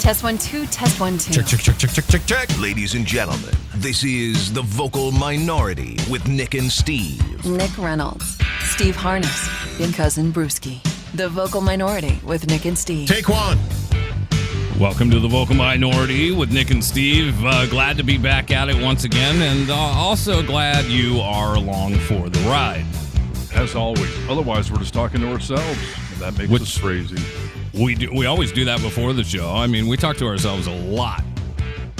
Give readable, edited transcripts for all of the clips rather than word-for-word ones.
Test 1 2, test 1 2. Check. Ladies and gentlemen, this is The Vocal Minority with Nick and Steve. Nick Reynolds, Steve Harness, and Cousin Brewski. The Vocal Minority with Nick and Steve. Take one. Welcome to The Vocal Minority with Nick and Steve. Glad to be back at it once again, and also glad you are along for the ride. As always. Otherwise, we're just talking to ourselves, and that makes us crazy. We always do that before the show. I mean, we talk to ourselves a lot.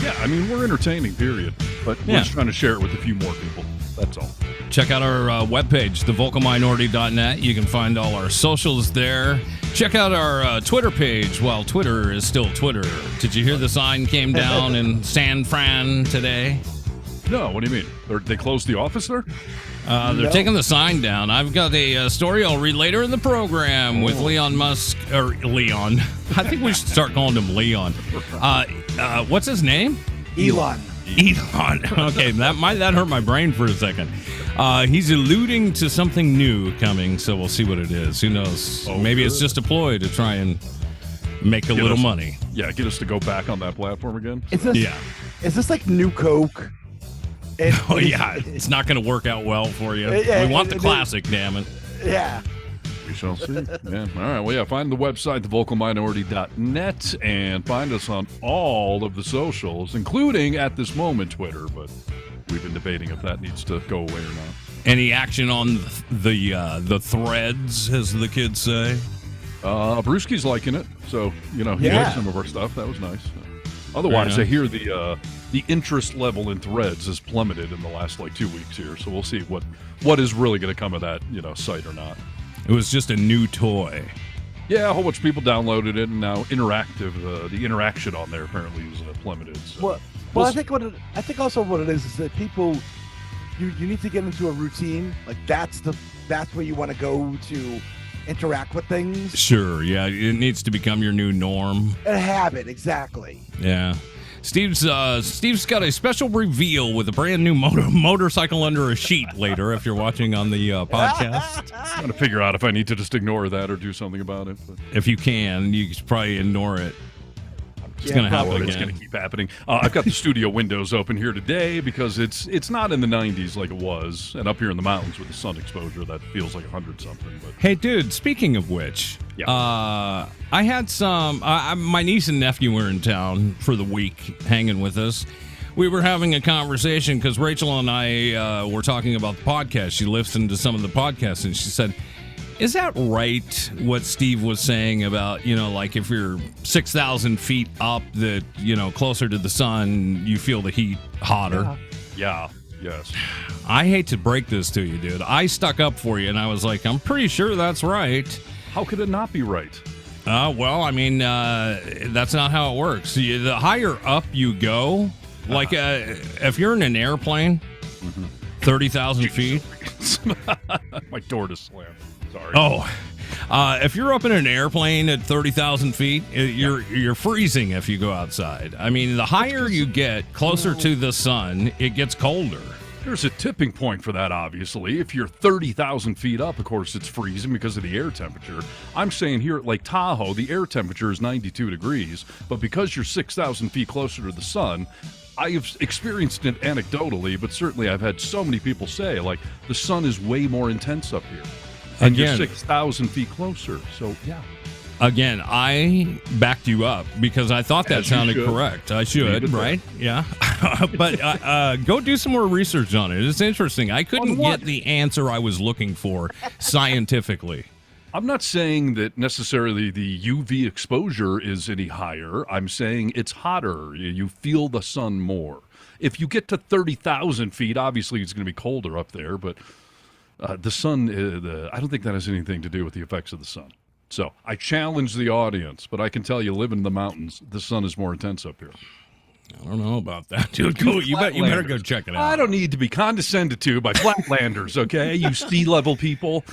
Yeah, I mean, we're entertaining, period. But we're just trying to share it with a few more people. That's all. Check out our webpage, thevocalminority.net. You can find all our socials there. Check out our Twitter page. Well, Twitter is still Twitter. Did you hear the sign came down in San Fran today? No, what do you mean? They closed the office there? They're taking the sign down. I've got a story I'll read later in the program with Leon Musk, or Leon. I think we should start calling him Leon. What's his name? Elon. Okay, that hurt my brain for a second. He's alluding to something new coming, so we'll see what it is. Who knows? Maybe it's just a ploy to try and make a little money. Yeah, get us to go back on that platform again. Is this like New Coke? It's not going to work out well for you. We want the classic, damn it. Yeah. We shall see. Yeah. All right. Well, find the website, thevocalminority.net, and find us on all of the socials, including, at this moment, Twitter, but we've been debating if that needs to go away or not. Any action on the threads, as the kids say? Brewski's liking it, so, he likes some of our stuff. That was nice. Otherwise, I hear the interest level in threads has plummeted in the last 2 weeks here, so we'll see what is really going to come of that site or not. It was just a new toy. Yeah, a whole bunch of people downloaded it, and now the interaction on there apparently is plummeted. So. Well, I think also what it is that people you need to get into a routine. Like that's where you want to go to interact with things. Sure, yeah, it needs to become your new norm. A habit, exactly. Yeah. Steve's got a special reveal with a brand new motorcycle under a sheet later if you're watching on the podcast. I'm trying to figure out if I need to just ignore that or do something about it. But. If you can, you should probably ignore it. It's going to happen again. It's going to keep happening. I've got the studio windows open here today because it's not in the 90s like it was, and up here in the mountains with the sun exposure, that feels like 100-something. But hey, dude, speaking of which, I had some. My niece and nephew were in town for the week, hanging with us. We were having a conversation because Rachel and I were talking about the podcast. She listened to some of the podcasts, and she said, is that right, what Steve was saying about, if you're 6,000 feet up, that, closer to the sun, you feel the heat hotter? Yeah. Yes. I hate to break this to you, dude. I stuck up for you, and I was like, I'm pretty sure that's right. How could it not be right? Well, I mean, that's not how it works. The higher up you go, if you're in an airplane, 30,000 feet. My door just slammed. Sorry. Oh, if you're up in an airplane at 30,000 feet, you're freezing if you go outside. I mean, the higher you get, closer to the sun, it gets colder. There's a tipping point for that, obviously. If you're 30,000 feet up, of course, it's freezing because of the air temperature. I'm saying here at Lake Tahoe, the air temperature is 92 degrees, but because you're 6,000 feet closer to the sun, I have experienced it anecdotally, but certainly I've had so many people say, the sun is way more intense up here. And you're 6,000 feet closer, so yeah. Again, I backed you up because I thought that sounded correct. I should, right? Yeah. But go do some more research on it. It's interesting. I couldn't get the answer I was looking for scientifically. I'm not saying that necessarily the UV exposure is any higher. I'm saying it's hotter. You feel the sun more. If you get to 30,000 feet, obviously it's going to be colder up there, but the sun, I don't think that has anything to do with the effects of the sun. So I challenge the audience, but I can tell you, living in the mountains, the sun is more intense up here. I don't know about that, dude. You better go check it out. I don't need to be condescended to by flatlanders, okay? You sea level people.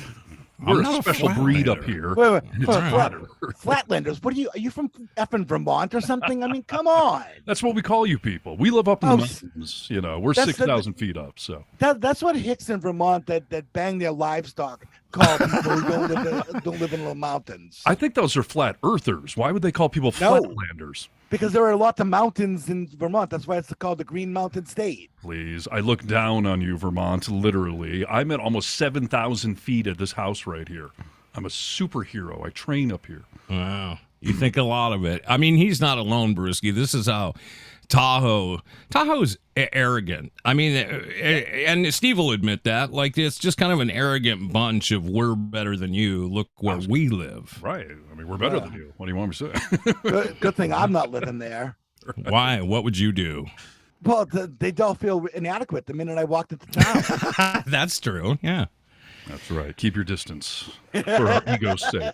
We're a special breed up here. Wait. Flatlanders? What are you from effing Vermont or something? I mean, come on. That's what we call you people. We live up in the mountains. We're 6,000 feet up. So that's what hicks in Vermont that bang their livestock call people who don't live in the mountains. I think those are flat earthers. Why would they call people No. flatlanders? Because there are lots of mountains in Vermont. That's why it's called the Green Mountain State. Please, I look down on you, Vermont, literally. I'm at almost 7,000 feet at this house right here. I'm a superhero. I train up here. Wow. You think a lot of it. I mean, he's not alone, Brewski. This is how Tahoe's arrogant. I mean, and Steve will admit that. Like, it's just kind of an arrogant bunch of we're better than you. Look where we live. Right. I mean, we're better than you. What do you want me to say? Good thing I'm not living there. Why? What would you do? Well, they don't feel inadequate the minute I walked into town. That's true. Yeah. That's right. Keep your distance for our ego's sake.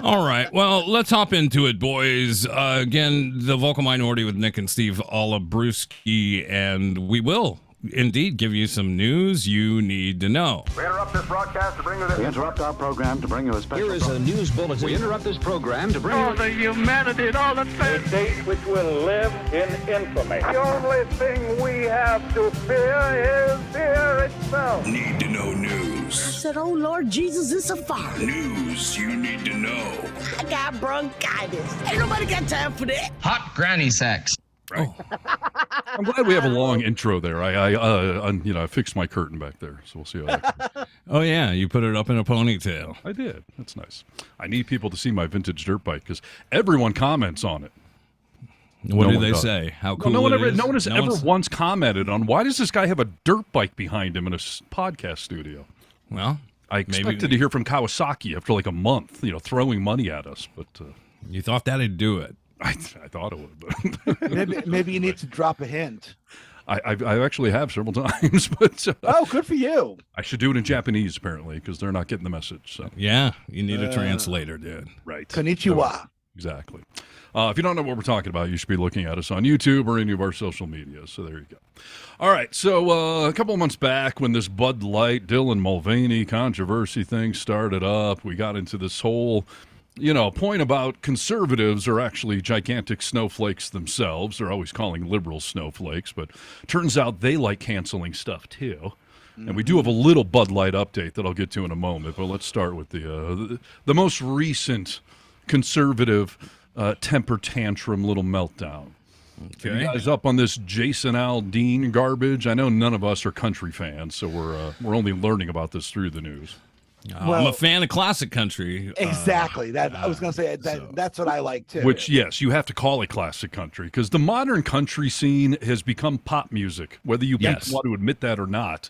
All right. Well, let's hop into it, boys. Again, the vocal minority with Nick and Steve Olabruski, and we will indeed give you some news you need to know. We interrupt this broadcast to bring you this. We interrupt our program to bring you a special. Here is a news bulletin. We interrupt this program to bring you the humanity and all the things. A date which will live in infamy. The only thing we have to fear is fear itself. Need to know news. I said, oh, Lord Jesus, it's a fire. News you need to know. I got bronchitis. Ain't nobody got time for that. Hot granny sex. Right. I'm glad we have a long intro there. I fixed my curtain back there, so we'll see how that goes. Oh, yeah. You put it up in a ponytail. I did. That's nice. I need people to see my vintage dirt bike because everyone comments on it. What do they say? How cool no one it is? has ever once commented on why does this guy have a dirt bike behind him in a podcast studio. Well, I expected to hear from Kawasaki after like a month, throwing money at us, but you thought that'd do it. I thought it would, but maybe you need to drop a hint. I actually have several times, but oh, good for you. I should do it in Japanese apparently because they're not getting the message. So yeah, you need a translator, dude. Right. Konnichiwa. Exactly. If you don't know what we're talking about, you should be looking at us on YouTube or any of our social media. So there you go. All right. So a couple of months back when this Bud Light, Dylan Mulvaney controversy thing started up, we got into this whole point about conservatives are actually gigantic snowflakes themselves. They're always calling liberals snowflakes, but turns out they like canceling stuff too. And we do have a little Bud Light update that I'll get to in a moment, but let's start with the most recent conservative temper tantrum little meltdown. Okay. You guys up on this Jason Aldean garbage? I know none of us are country fans, so we're only learning about this through the news. I'm a fan of classic country. Exactly. I was going to say that's what I like too. Which, yes, you have to call it classic country because the modern country scene has become pop music. Whether you want to admit that or not,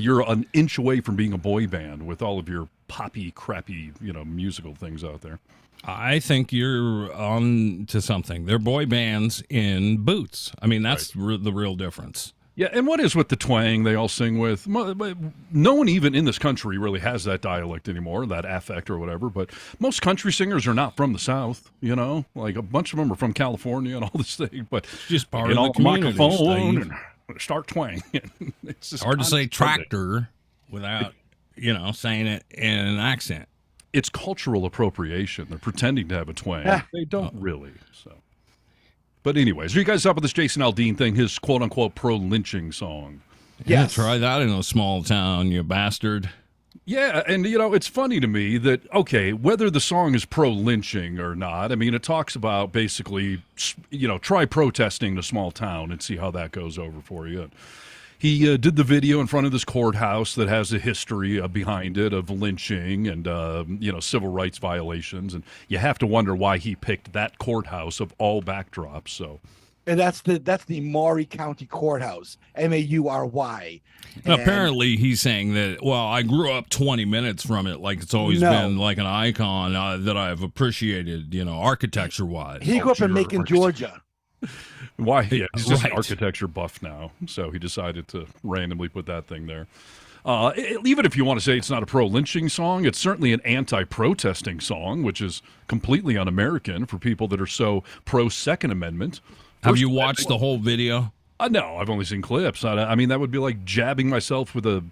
you're an inch away from being a boy band with all of your poppy, crappy, musical things out there. I think you're on to something. They're boy bands in boots. I mean, that's the real difference. Yeah, and what is with the twang they all sing with? No one even in this country really has that dialect anymore, that affect or whatever, but most country singers are not from the South, Like a bunch of them are from California and all this thing, but just part of the community, microphone and start twang. It's just hard to say tractor without, saying it in an accent. It's cultural appropriation. They're pretending to have a twang. They don't really, so... But anyways, are you guys up with this Jason Aldean thing, his quote-unquote pro-lynching song? Yeah, try that in a small town, you bastard. Yeah, and, it's funny to me that, okay, whether the song is pro-lynching or not, I mean, it talks about basically, try protesting in a small town and see how that goes over for you. He did the video in front of this courthouse that has a history behind it of lynching and, civil rights violations. And you have to wonder why he picked that courthouse of all backdrops. So, and that's the Maury County Courthouse, Maury. Apparently, he's saying that, well, I grew up 20 minutes from it. Like, it's always been like an icon that I've appreciated, architecture-wise. He grew up in Macon, Georgia. Why? Yeah, he's just an architecture buff now, so he decided to randomly put that thing there. Even if you want to say it's not a pro-lynching song, it's certainly an anti-protesting song, which is completely un-American for people that are so pro-Second Amendment. Have you watched the whole video? No, I've only seen clips. I mean, that would be like jabbing myself with a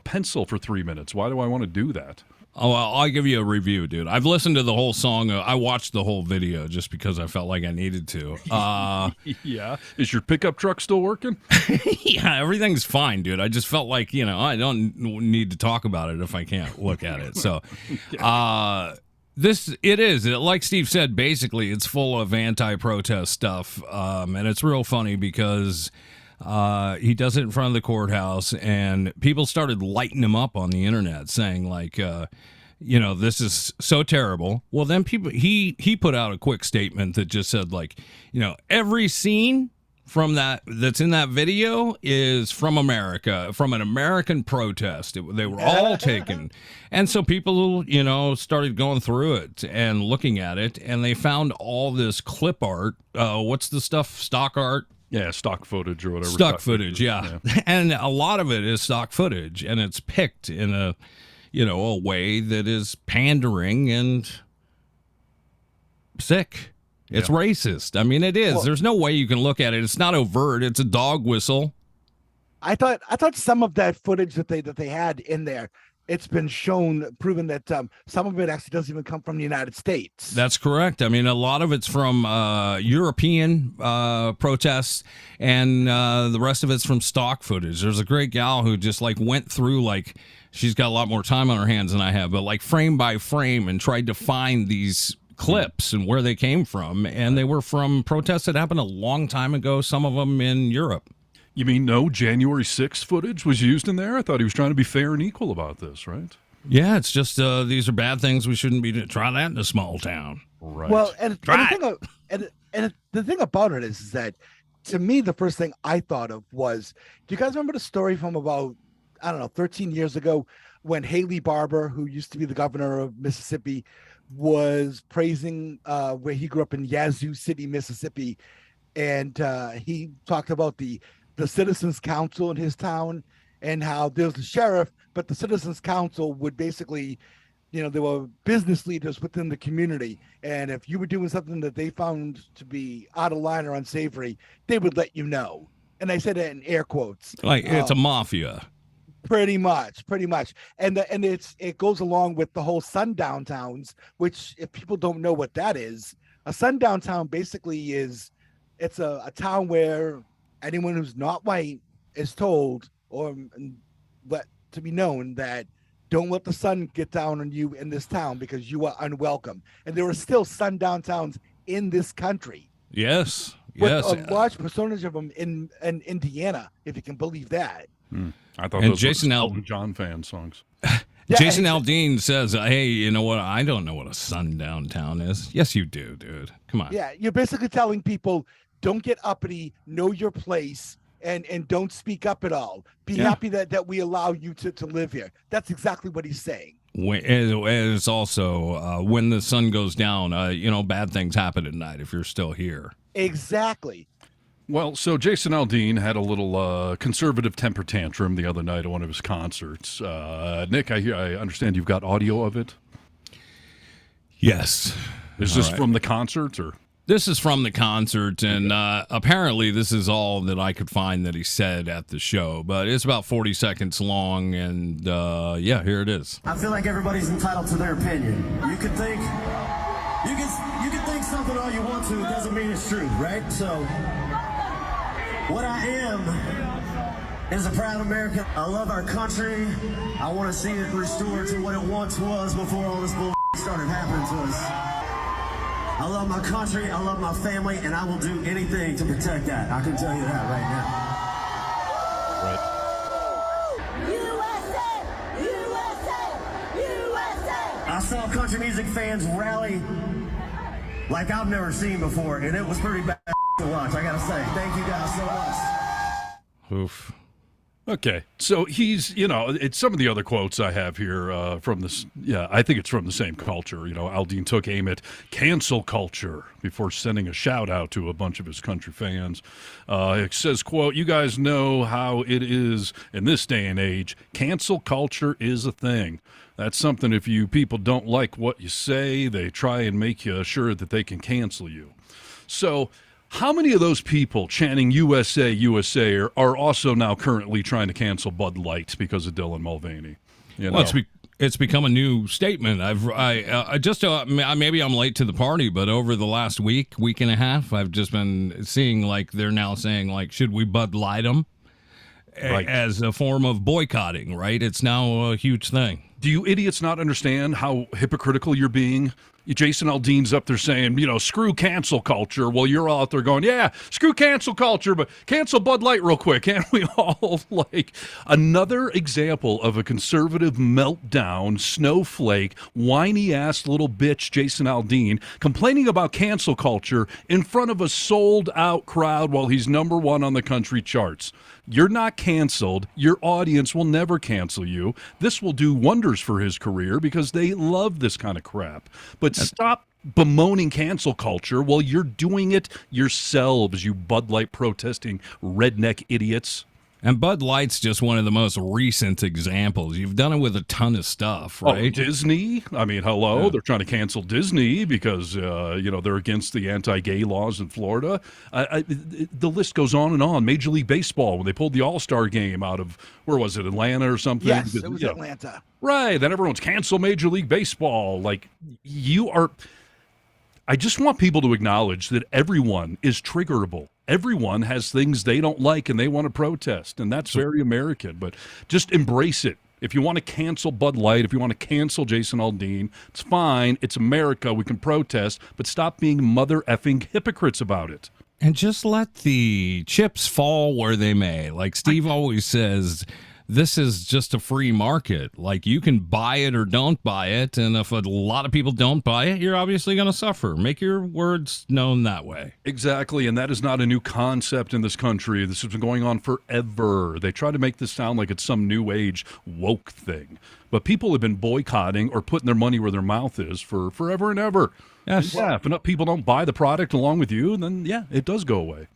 pencil for 3 minutes. Why do I want to do that? Oh, well, I'll give you a review, dude. I've listened to the whole song. I watched the whole video just because I felt like I needed to. Yeah. Is your pickup truck still working? Yeah, everything's fine, dude. I just felt like, I don't need to talk about it if I can't look at it. So, like Steve said, basically it's full of anti-protest stuff. And it's real funny because he does it in front of the courthouse, and people started lighting him up on the internet saying like, this is so terrible. Well, then he put out a quick statement that just said like, every scene from that's in that video is from America, from an American protest. They were all taken. And so people, started going through it and looking at it, and they found all this clip art. What's the stuff? Stock art? Yeah, stock footage or whatever. Stock footage, yeah. And a lot of it is stock footage, and it's picked in a way that is pandering and sick. It's racist. I mean, it is. Well, there's no way you can look at it. It's not overt. It's a dog whistle. I thought some of that footage that they had in there, it's been proven that some of it actually doesn't even come from the United States. That's correct. I mean, a lot of it's from European protests, and the rest of it's from stock footage. There's a great gal who just went through she's got a lot more time on her hands than I have, but frame by frame, and tried to find these clips and where they came from, and they were from protests that happened a long time ago. Some of them in Europe. You mean no January 6th footage was used in there? I thought he was trying to be fair and equal about this, right? Yeah, it's just these are bad things. We shouldn't be try that in a small town. Right. Well, and the thing about it is that, to me, the first thing I thought of was, do you guys remember the story from about, 13 years ago, when Haley Barbour, who used to be the governor of Mississippi, was praising where he grew up in Yazoo City, Mississippi, and he talked about the Citizens Council in his town, and how there was the sheriff, but the Citizens Council would basically, there were business leaders within the community, and if you were doing something that they found to be out of line or unsavory, they would let you know. And I said that in air quotes. It's a mafia. Pretty much. And it goes along with the whole sundown towns, which, if people don't know what that is, a sundown town basically it's a town where anyone who's not white is told or let to be known that don't let the sun get down on you in this town because you are unwelcome. And there are still sundown towns in this country. Yes. With a large percentage of them in Indiana, if you can believe that. I thought those were Elton John fan songs. Jason Aldean says, hey, you know what? I don't know what a sundown town is. Yes, you do, dude. Come on. Yeah, you're basically telling people, don't get uppity, know your place, and don't speak up at all. Be happy that we allow you to live here. That's exactly what he's saying. It's also when the sun goes down, bad things happen at night if you're still here. Exactly. Well, so Jason Aldean had a little conservative temper tantrum the other night at one of his concerts. Nick, I understand you've got audio of it? Yes. Is this from the concert, or? This is from the concert, and apparently this is all that I could find that he said at the show, but it's about 40 seconds long, and here it is. I feel like everybody's entitled to their opinion. You can think something all you want to, it doesn't mean it's true, right? So, what I am is a proud American. I love our country. I want to see it restored to what it once was before all this bull started happening to us. I love my country, I love my family, and I will do anything to protect that. I can tell you that right now. Right. USA! USA! USA! I saw country music fans rally like I've never seen before, and it was pretty bad to watch, I gotta say. Thank you guys so much. Oof. Okay, so he's, it's some of the other quotes I have here from this. Yeah, I think it's from the same culture. Aldean took aim at cancel culture before sending a shout out to a bunch of his country fans. It says, quote, "You guys know how it is in this day and age. Cancel culture is a thing. That's something if you people don't like what you say, they try and make you sure that they can cancel you." So how many of those people chanting USA, USA are also now currently trying to cancel Bud Light because of Dylan Mulvaney? Well, It's become a new statement. Maybe I'm late to the party, but over the last week and a half, I've just been seeing like they're now saying like, should we Bud Light them as a form of boycotting? Right? It's now a huge thing. Do you idiots not understand how hypocritical you're being? Jason Aldean's up there saying, screw cancel culture. Well, you're all out there going, yeah, screw cancel culture, but cancel Bud Light real quick. Can't we all? Like, another example of a conservative meltdown, snowflake, whiny-ass little bitch, Jason Aldean, complaining about cancel culture in front of a sold-out crowd while he's number one on the country charts. You're not canceled. Your audience will never cancel you. This will do wonders for his career because they love this kind of crap. But stop bemoaning cancel culture while you're doing it yourselves, you Bud Light protesting redneck idiots. And Bud Light's just one of the most recent examples. You've done it with a ton of stuff, right? Oh, Disney? I mean, hello. Yeah. They're trying to cancel Disney because, they're against the anti-gay laws in Florida. The list goes on and on. Major League Baseball, when they pulled the All-Star game out of, where was it, Atlanta or something? Yes, it was Atlanta. Right. Then everyone's cancel Major League Baseball. Like, I just want people to acknowledge that everyone is triggerable. Everyone has things they don't like and they want to protest, and that's very American. But just embrace it. If you want to cancel Bud Light, if you want to cancel Jason Aldean, it's fine. It's America. We can protest, but stop being mother effing hypocrites about it. And just let the chips fall where they may. Like Steve always says, this is just a free market. Like, you can buy it or don't buy it, and if a lot of people don't buy it, you're obviously going to suffer. Make your words known that way. Exactly, and that is not a new concept in this country. This has been going on forever. They try to make this sound like it's some new age woke thing, but people have been boycotting or putting their money where their mouth is for forever and ever. Yes. Yeah, if enough people don't buy the product along with you, then yeah, it does go away.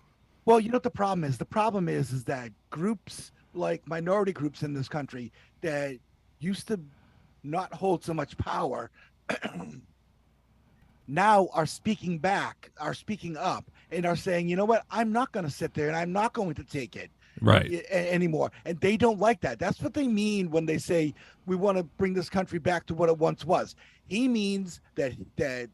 Well, you know what the problem is? The problem is that groups like minority groups in this country that used to not hold so much power now are speaking up and are saying, you know what, I'm not going to sit there and I'm not going to take it anymore. And they don't like that. That's what they mean when they say we want to bring this country back to what it once was. He means that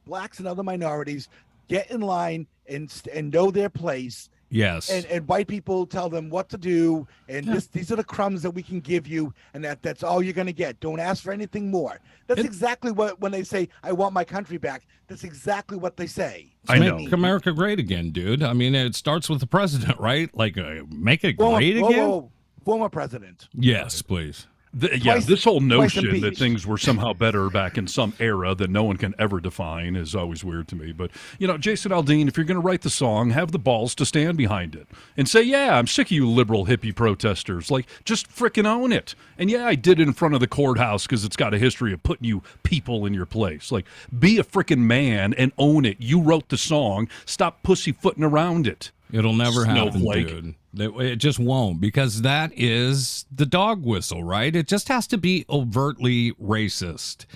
blacks and other minorities get in line and know their place. Yes. And white people tell them what to do, and these are the crumbs that we can give you, and that's all you're going to get. Don't ask for anything more. That's exactly what, when they say, I want my country back, that's exactly what they say. I know. Make America great again, dude. I mean, it starts with the president, right? Like, make it great again? Former president. Yes, please. This whole notion that things were somehow better back in some era that no one can ever define is always weird to me. But, Jason Aldean, if you're going to write the song, have the balls to stand behind it and say, yeah, I'm sick of you liberal hippie protesters. Like, just frickin' own it. And yeah, I did it in front of the courthouse because it's got a history of putting you people in your place. Like, be a frickin' man and own it. You wrote the song. Stop pussyfooting around it. It'll never happen, Snowflake. Dude. It just won't, because that is the dog whistle, right? It just has to be overtly racist.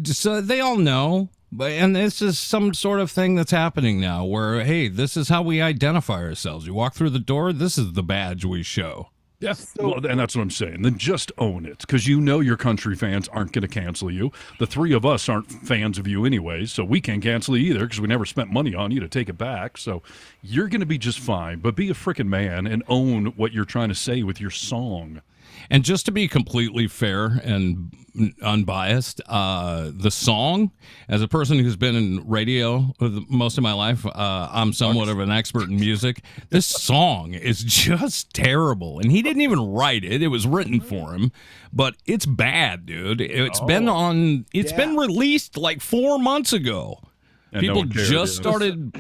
So they all know, and this is some sort of thing that's happening now where, hey, this is how we identify ourselves. You walk through the door, this is the badge we show. Yes, well, and that's what I'm saying. Then just own it, because your country fans aren't going to cancel you. The three of us aren't fans of you anyway, so we can't cancel you either, because we never spent money on you to take it back. So you're going to be just fine. But be a frickin' man and own what you're trying to say with your song. And just to be completely fair and unbiased, the song, as a person who's been in radio most of my life, I'm somewhat of an expert in music. This song is just terrible. And he didn't even write it. It was written for him. But it's bad, dude. It's been released like 4 months ago. And people just started,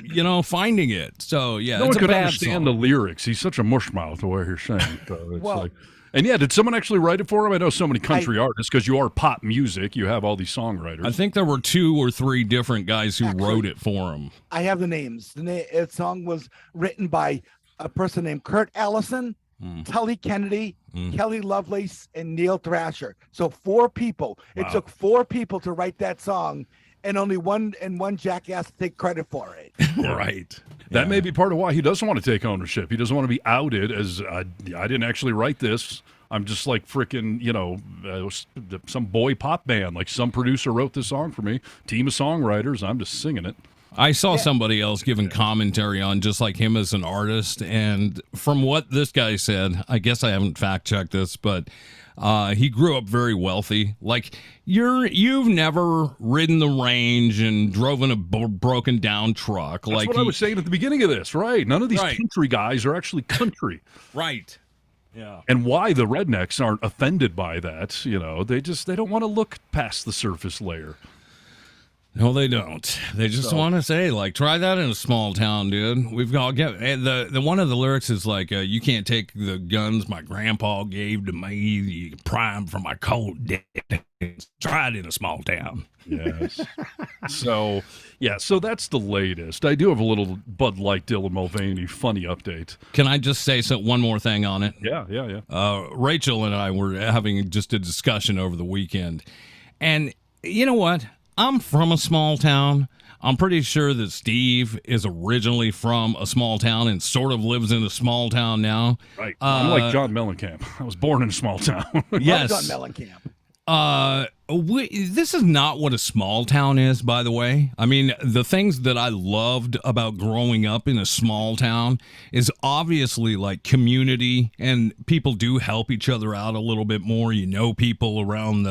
finding it. So, yeah, no it's one a could bad understand song. the lyrics. He's such a mushmouth, the way you're saying. So it's and yeah, did someone actually write it for him? I know so many country artists, because you are pop music. You have all these songwriters. I think there were 2 or 3 different guys who wrote it for him. I have the names. The song was written by a person named Kurt Allison, Tully Kennedy, Kelly Lovelace, and Neil Thrasher. So 4 people. Wow. It took 4 people to write that song, and only one jackass to take credit for it. Right. That may be part of why he doesn't want to take ownership. He doesn't want to be outed as, I didn't actually write this. I'm just like freaking, some boy pop band. Like some producer wrote this song for me, team of songwriters. I'm just singing it. I saw somebody else giving commentary on just like him as an artist, and from what this guy said, I guess I haven't fact checked this, but he grew up very wealthy. Like you've never ridden the range and driven a broken down truck. That's what I was saying at the beginning of this, right? None of these country guys are actually country, right? Yeah. And why the rednecks aren't offended by that? They don't want to look past the surface layer. No, they don't. They just want to say, like, try that in a small town, dude. We've got the one of the lyrics is like, you can't take the guns my grandpa gave to me. You can pry them from my cold dead. Try it in a small town. Yes. So that's the latest. I do have a little Bud Light Dylan Mulvaney funny update. Can I just say one more thing on it? Yeah. Rachel and I were having just a discussion over the weekend, and you know what? I'm from a small town. I'm pretty sure that Steve is originally from a small town and sort of lives in a small town now. Right. I'm like John Mellencamp. I was born in a small town. Yes. John Mellencamp. This is not what a small town is, by the way. I mean, the things that I loved about growing up in a small town is obviously like community, and people do help each other out a little bit more. People around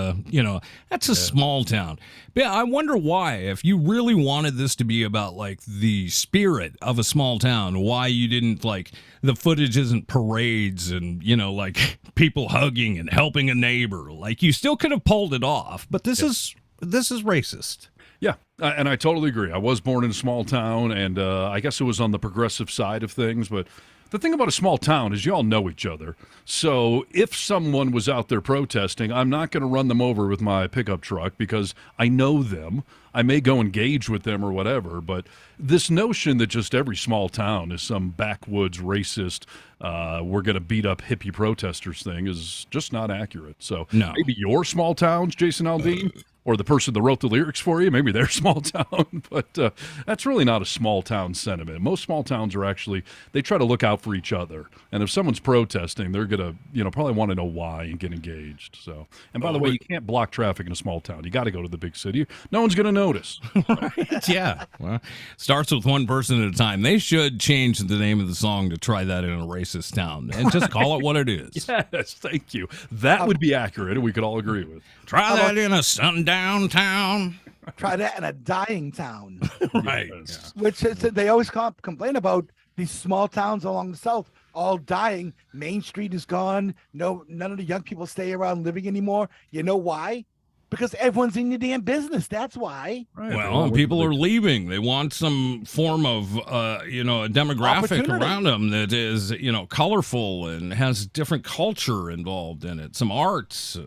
that's a small town. But I wonder why, if you really wanted this to be about like the spirit of a small town, why you didn't like the footage isn't parades and, like people hugging and helping a neighbor. Like you still could have pulled it off, but this is racist. Yeah, and I totally agree. I was born in a small town, and I guess it was on the progressive side of things, but the thing about a small town is you all know each other. So if someone was out there protesting, I'm not going to run them over with my pickup truck because I know them. I may go engage with them or whatever, but this notion that just every small town is some backwoods racist, we're going to beat up hippie protesters thing is just not accurate. So maybe your small towns, Jason Aldean, or the person that wrote the lyrics for you, maybe they're small town, but that's really not a small town sentiment. Most small towns are actually, they try to look out for each other. And if someone's protesting, they're going to, probably want to know why and get engaged. So, and by the way, you can't block traffic in a small town. You got to go to the big city. No one's going to notice. Right? Yeah. Well, starts with one person at a time. They should change the name of the song to Try That in a Racist Town and just call it what it is. Yes, thank you. That would be accurate, and we could all agree with. Try that in a sundown town. Try that in a dying town. Right. Yes. Which they always complain about these small towns along the South all dying. Main Street is gone. No, none of the young people stay around living anymore. You know why? Because everyone's in your damn business. That's why. Right. Well, people are leaving. They want some form of, a demographic around them that is, colorful and has different culture involved in it, some arts.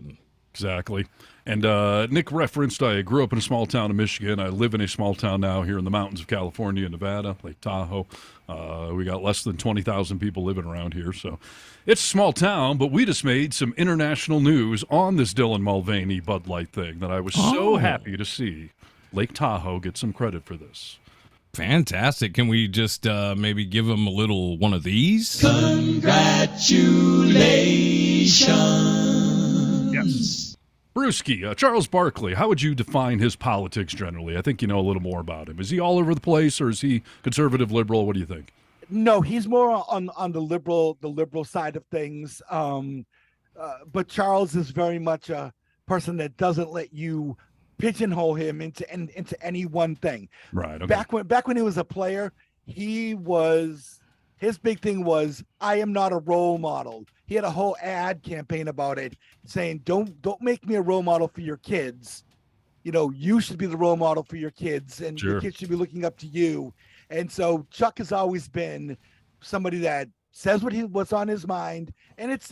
Exactly. And Nick referenced, I grew up in a small town in Michigan. I live in a small town now here in the mountains of California and Nevada, Lake Tahoe. We got less than 20,000 people living around here. So it's a small town, but we just made some international news on this Dylan Mulvaney Bud Light thing that I was so happy to see Lake Tahoe get some credit for this. Fantastic. Can we just maybe give them a little one of these? Congratulations. Yes. Brewski, Charles Barkley, how would you define his politics generally? I think you know a little more about him. Is he all over the place, or is he conservative, liberal? What do you think? No, he's more on the liberal side of things. But Charles is very much a person that doesn't let you pigeonhole him into any one thing. Right. Okay. Back when he was a player, his big thing was, I am not a role model. He had a whole ad campaign about it, saying, don't make me a role model for your kids. You should be the role model for your kids, and your kids should be looking up to you. And so Chuck has always been somebody that says what's on his mind, and it's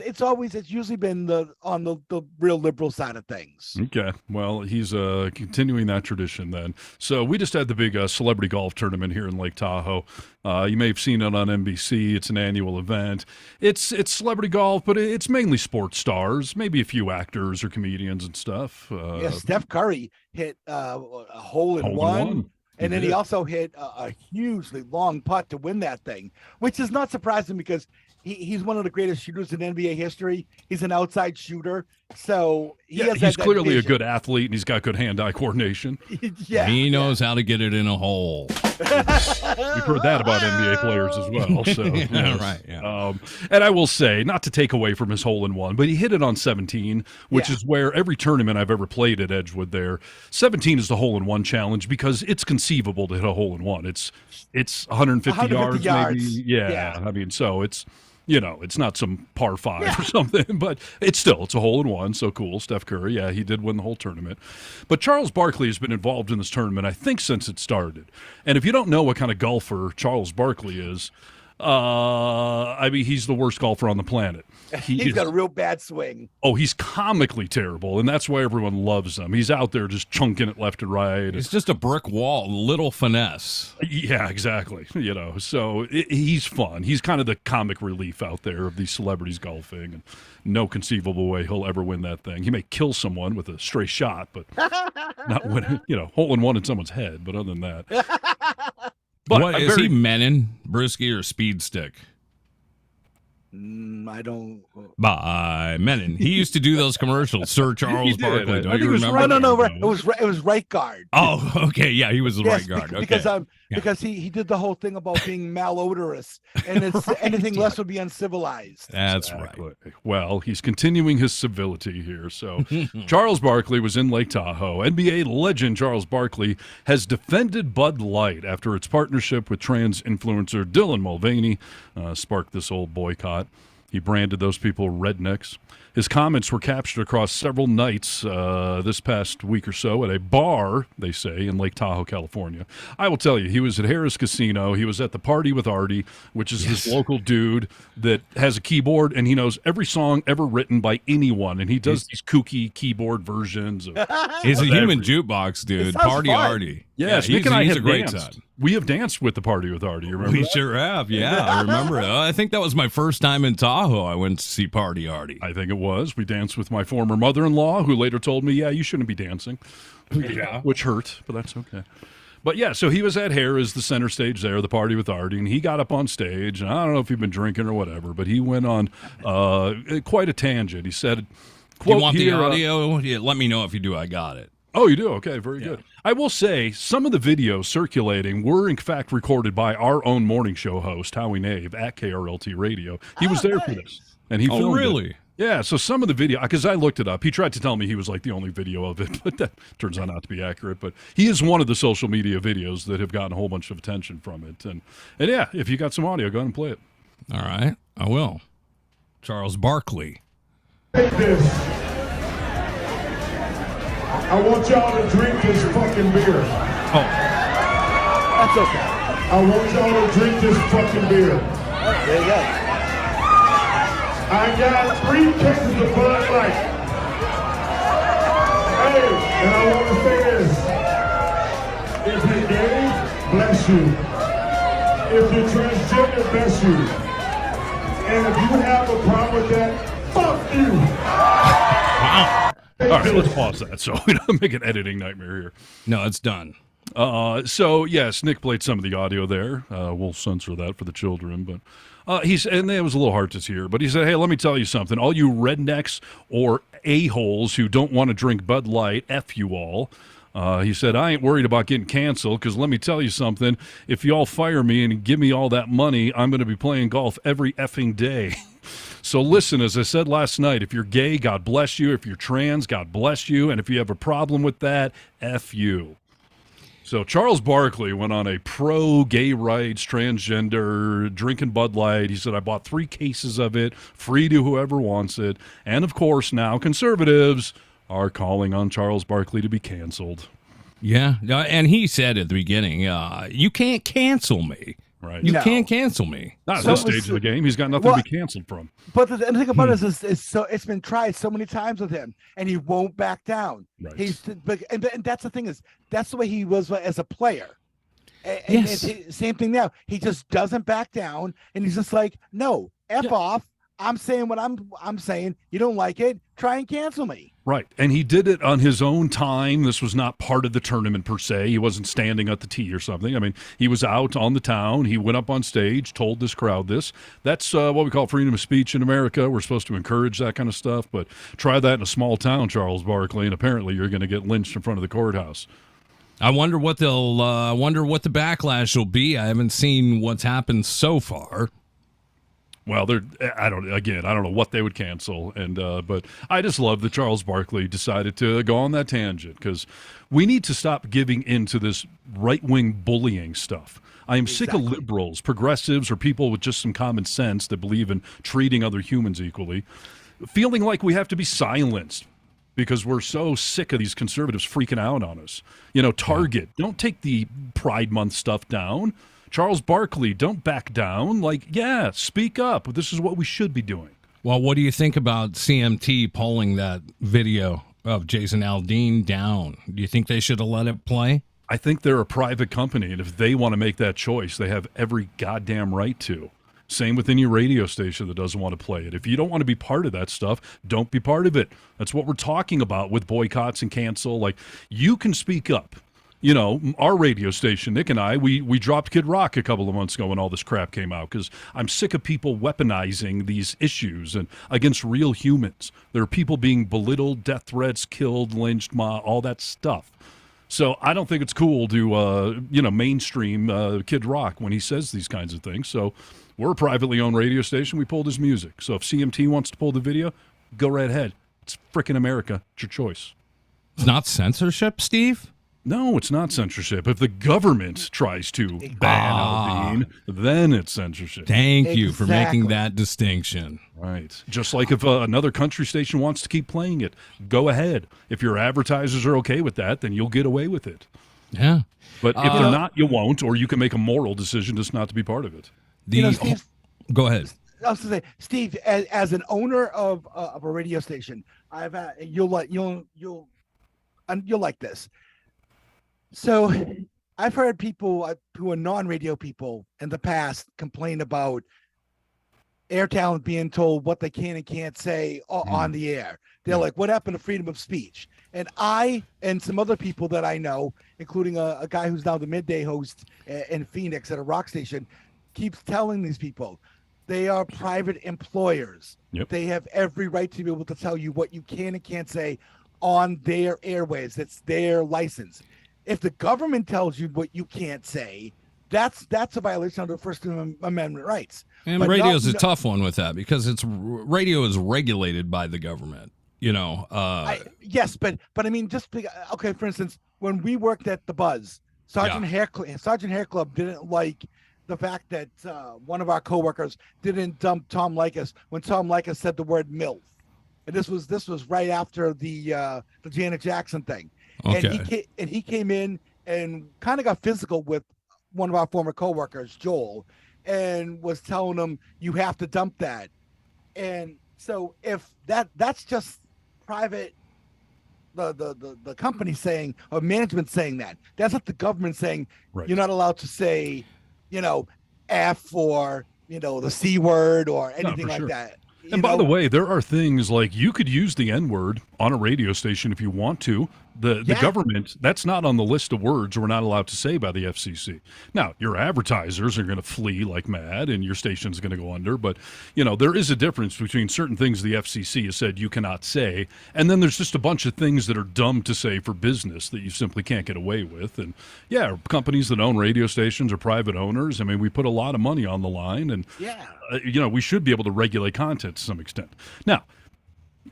usually been on the real liberal side of things. Okay, well, he's continuing that tradition then. So we just had the big celebrity golf tournament here in Lake Tahoe. You may have seen it on NBC. It's an annual event. It's celebrity golf, but it's mainly sports stars, maybe a few actors or comedians and stuff. Steph Curry hit a hole in one. And then he also hit a hugely long putt to win that thing, which is not surprising because he's one of the greatest shooters in NBA history. He's an outside shooter, so he's clearly a good athlete, and he's got good hand-eye coordination. He knows how to get it in a hole. We've heard that about NBA players as well. So, right. Yeah. And I will say, not to take away from his hole-in-one, but he hit it on 17, which is where every tournament I've ever played at Edgewood there, 17 is the hole-in-one challenge because it's conceivable to hit a hole-in-one. It's 150 yards, maybe. Yeah. I mean, so it's, it's not some par 5 or something, but it's a hole-in-one, so cool. Steph Curry, he did win the whole tournament. But Charles Barkley has been involved in this tournament, I think, since it started. And if you don't know what kind of golfer Charles Barkley is, I mean, he's the worst golfer on the planet. He's got a real bad swing. Oh, he's comically terrible, and that's why everyone loves him. He's out there just chunking it left and right. It's just a brick wall, little finesse. Yeah, exactly. So he's fun. He's kind of the comic relief out there of these celebrities golfing, and no conceivable way he'll ever win that thing. He may kill someone with a stray shot, but not win, hole-in-one in someone's head, but other than that. But what, is he Menon, Brewski, or Speed Stick? I don't. By Menon. He used to do those commercials. Sir Charles Barkley. Don't you remember? No. It was right guard. Oh, okay. Yeah, he was the right guard. Because he did the whole thing about being malodorous, and it's anything less would be uncivilized. That's right. Well, he's continuing his civility here. So Charles Barkley was in Lake Tahoe. NBA legend Charles Barkley has defended Bud Light after its partnership with trans influencer Dylan Mulvaney sparked this old boycott. He branded those people rednecks. His comments were captured across several nights this past week or so at a bar, they say, in Lake Tahoe, California. I will tell you, he was at Harris Casino. He was at the Party with Artie, which is this local dude that has a keyboard, and he knows every song ever written by anyone, and he does these kooky keyboard versions. He's a human jukebox, dude. Party fun. Artie. Yes, Nick and I he's have a great danced. son. We have danced with the Party with Artie, you remember We that? sure have, yeah. I remember it. I think that was my first time in Tahoe. I went to see Party Artie. I think it was. We danced with my former mother-in-law, who later told me, you shouldn't be dancing. Yeah. Which hurt, but that's okay. But yeah, so he was at Harris, the center stage there, the Party with Artie, and he got up on stage, and I don't know if he'd been drinking or whatever, but he went on quite a tangent. He said, quote, you want the audio? Yeah, let me know if you do. I got it. Oh, you do? Okay, very good. I will say some of the videos circulating were, in fact, recorded by our own morning show host, Howie Nave, at KRLT Radio. He was there for this, and he filmed it. Yeah, so some of the video, because I looked it up. He tried to tell me he was like the only video of it, but that turns out not to be accurate. But he is one of the social media videos that have gotten a whole bunch of attention from it. And yeah, if you got some audio, go ahead and play it. All right, I will. Charles Barkley. Take this. I want y'all to drink this fucking beer. Oh. That's okay. I want y'all to drink this fucking beer. Oh, there you go. I got 3 cases of Bud Light. Hey, and I want to say this. If you're gay, bless you. If you're transgender, bless you. And if you have a problem with that, fuck you. Wow. All right, let's pause that so we don't make an editing nightmare here. No, it's done. So, yes, Nick played some of the audio there. We'll censor that for the children. But and it was a little hard to hear, but he said, hey, let me tell you something. All you rednecks or a-holes who don't want to drink Bud Light, F you all. He said, I ain't worried about getting canceled because let me tell you something. If y'all fire me and give me all that money, I'm going to be playing golf every effing day. So listen, as I said last night, if you're gay, God bless you. If you're trans, God bless you. And if you have a problem with that, F you. So Charles Barkley went on a pro-gay rights, transgender, drinking Bud Light. He said, I bought 3 cases of it, free to whoever wants it. And, of course, now conservatives are calling on Charles Barkley to be canceled. Yeah, and he said at the beginning, you can't cancel me. Right. You can't cancel me. Not at this stage of the game. He's got nothing to be canceled from. But the thing about it is so it's been tried so many times with him, and he won't back down. Right. And that's the thing is that's the way he was as a player. And, yes. and same thing now. He just doesn't back down, and he's just like, no, F off. I'm saying what I'm saying. You don't like it? Try and cancel me. Right. And he did it on his own time. This was not part of the tournament per se. He wasn't standing at the tee or something. I mean, he was out on the town. He went up on stage, told this crowd this. That's what we call freedom of speech in America. We're supposed to encourage that kind of stuff. But try that in a small town, Charles Barkley, and apparently you're going to get lynched in front of the courthouse. I wonder what the backlash will be. I haven't seen what's happened so far. Well, I don't know what they would cancel, but I just love that Charles Barkley decided to go on that tangent because we need to stop giving into this right-wing bullying stuff. I am sick of liberals, progressives, or people with just some common sense that believe in treating other humans equally, feeling like we have to be silenced because we're so sick of these conservatives freaking out on us. Target, don't take the Pride Month stuff down. Charles Barkley, don't back down. Speak up. This is what we should be doing. Well, what do you think about CMT pulling that video of Jason Aldean down? Do you think they should have let it play? I think they're a private company, and if they want to make that choice, they have every goddamn right to. Same with any radio station that doesn't want to play it. If you don't want to be part of that stuff, don't be part of it. That's what we're talking about with boycotts and cancel. You can speak up. Our radio station, Nick and I, we dropped Kid Rock a couple of months ago when all this crap came out because I'm sick of people weaponizing these issues and against real humans. There are people being belittled, death threats, killed, lynched, all that stuff. So I don't think it's cool to, mainstream Kid Rock when he says these kinds of things. So we're a privately owned radio station. We pulled his music. So if CMT wants to pull the video, go right ahead. It's frickin' America. It's your choice. It's not censorship, Steve? No, it's not censorship. If the government tries to ban Aldean, then it's censorship. Thank you for making that distinction. Right. Just like if another country station wants to keep playing it, go ahead. If your advertisers are okay with that, then you'll get away with it. Yeah. But if they're not, you won't, or you can make a moral decision just not to be part of it. Steve, go ahead. I was going to say, Steve, as an owner of a radio station, you'll like this. So I've heard people who are non-radio people in the past complain about air talent being told what they can and can't say on the air. They're like, what happened to freedom of speech? And I and some other people that I know, including a guy who's now the midday host in Phoenix at a rock station, keeps telling these people they are private employers. Yep. They have every right to be able to tell you what you can and can't say on their airwaves. It's their license. If the government tells you what you can't say, that's a violation of the First Amendment rights. And radio is a tough one with that because radio is regulated by the government. Yes, but I mean, okay. For instance, when we worked at the Buzz, Sergeant Hair Club didn't like the fact that one of our coworkers didn't dump Tom Likas when Tom Likas said the word MILF, and this was right after the Janet Jackson thing. Okay. And he came in and kind of got physical with one of our former coworkers, Joel, and was telling him, you have to dump that. And so if that's just private, the company saying, or management saying that's not the government saying, right, you're not allowed to say, F or, the C word or anything like that. And by the way, there are things like you could use the N-word on a radio station if you want to. The government, that's not on the list of words we're not allowed to say by the FCC. Now, your advertisers are going to flee like mad and your station's going to go under. But, there is a difference between certain things the FCC has said you cannot say. And then there's just a bunch of things that are dumb to say for business that you simply can't get away with. And, companies that own radio stations are private owners. I mean, we put a lot of money on the line. And, we should be able to regulate content to some extent. Now,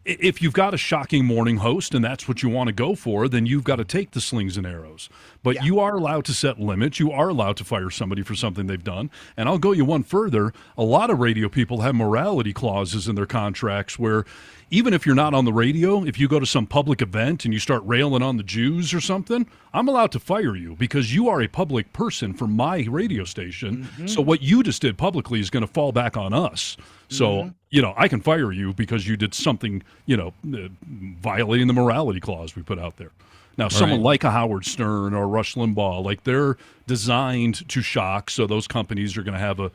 if you've got a shocking morning host and that's what you want to go for, then you've got to take the slings and arrows. But you are allowed to set limits. You are allowed to fire somebody for something they've done. And I'll go you one further. A lot of radio people have morality clauses in their contracts where even if you're not on the radio, if you go to some public event and you start railing on the Jews or something, I'm allowed to fire you because you are a public person for my radio station. Mm-hmm. So what you just did publicly is going to fall back on us. So, I can fire you because you did something, violating the morality clause we put out there. Now, someone like a Howard Stern or Rush Limbaugh, like they're designed to shock, so those companies are going to have a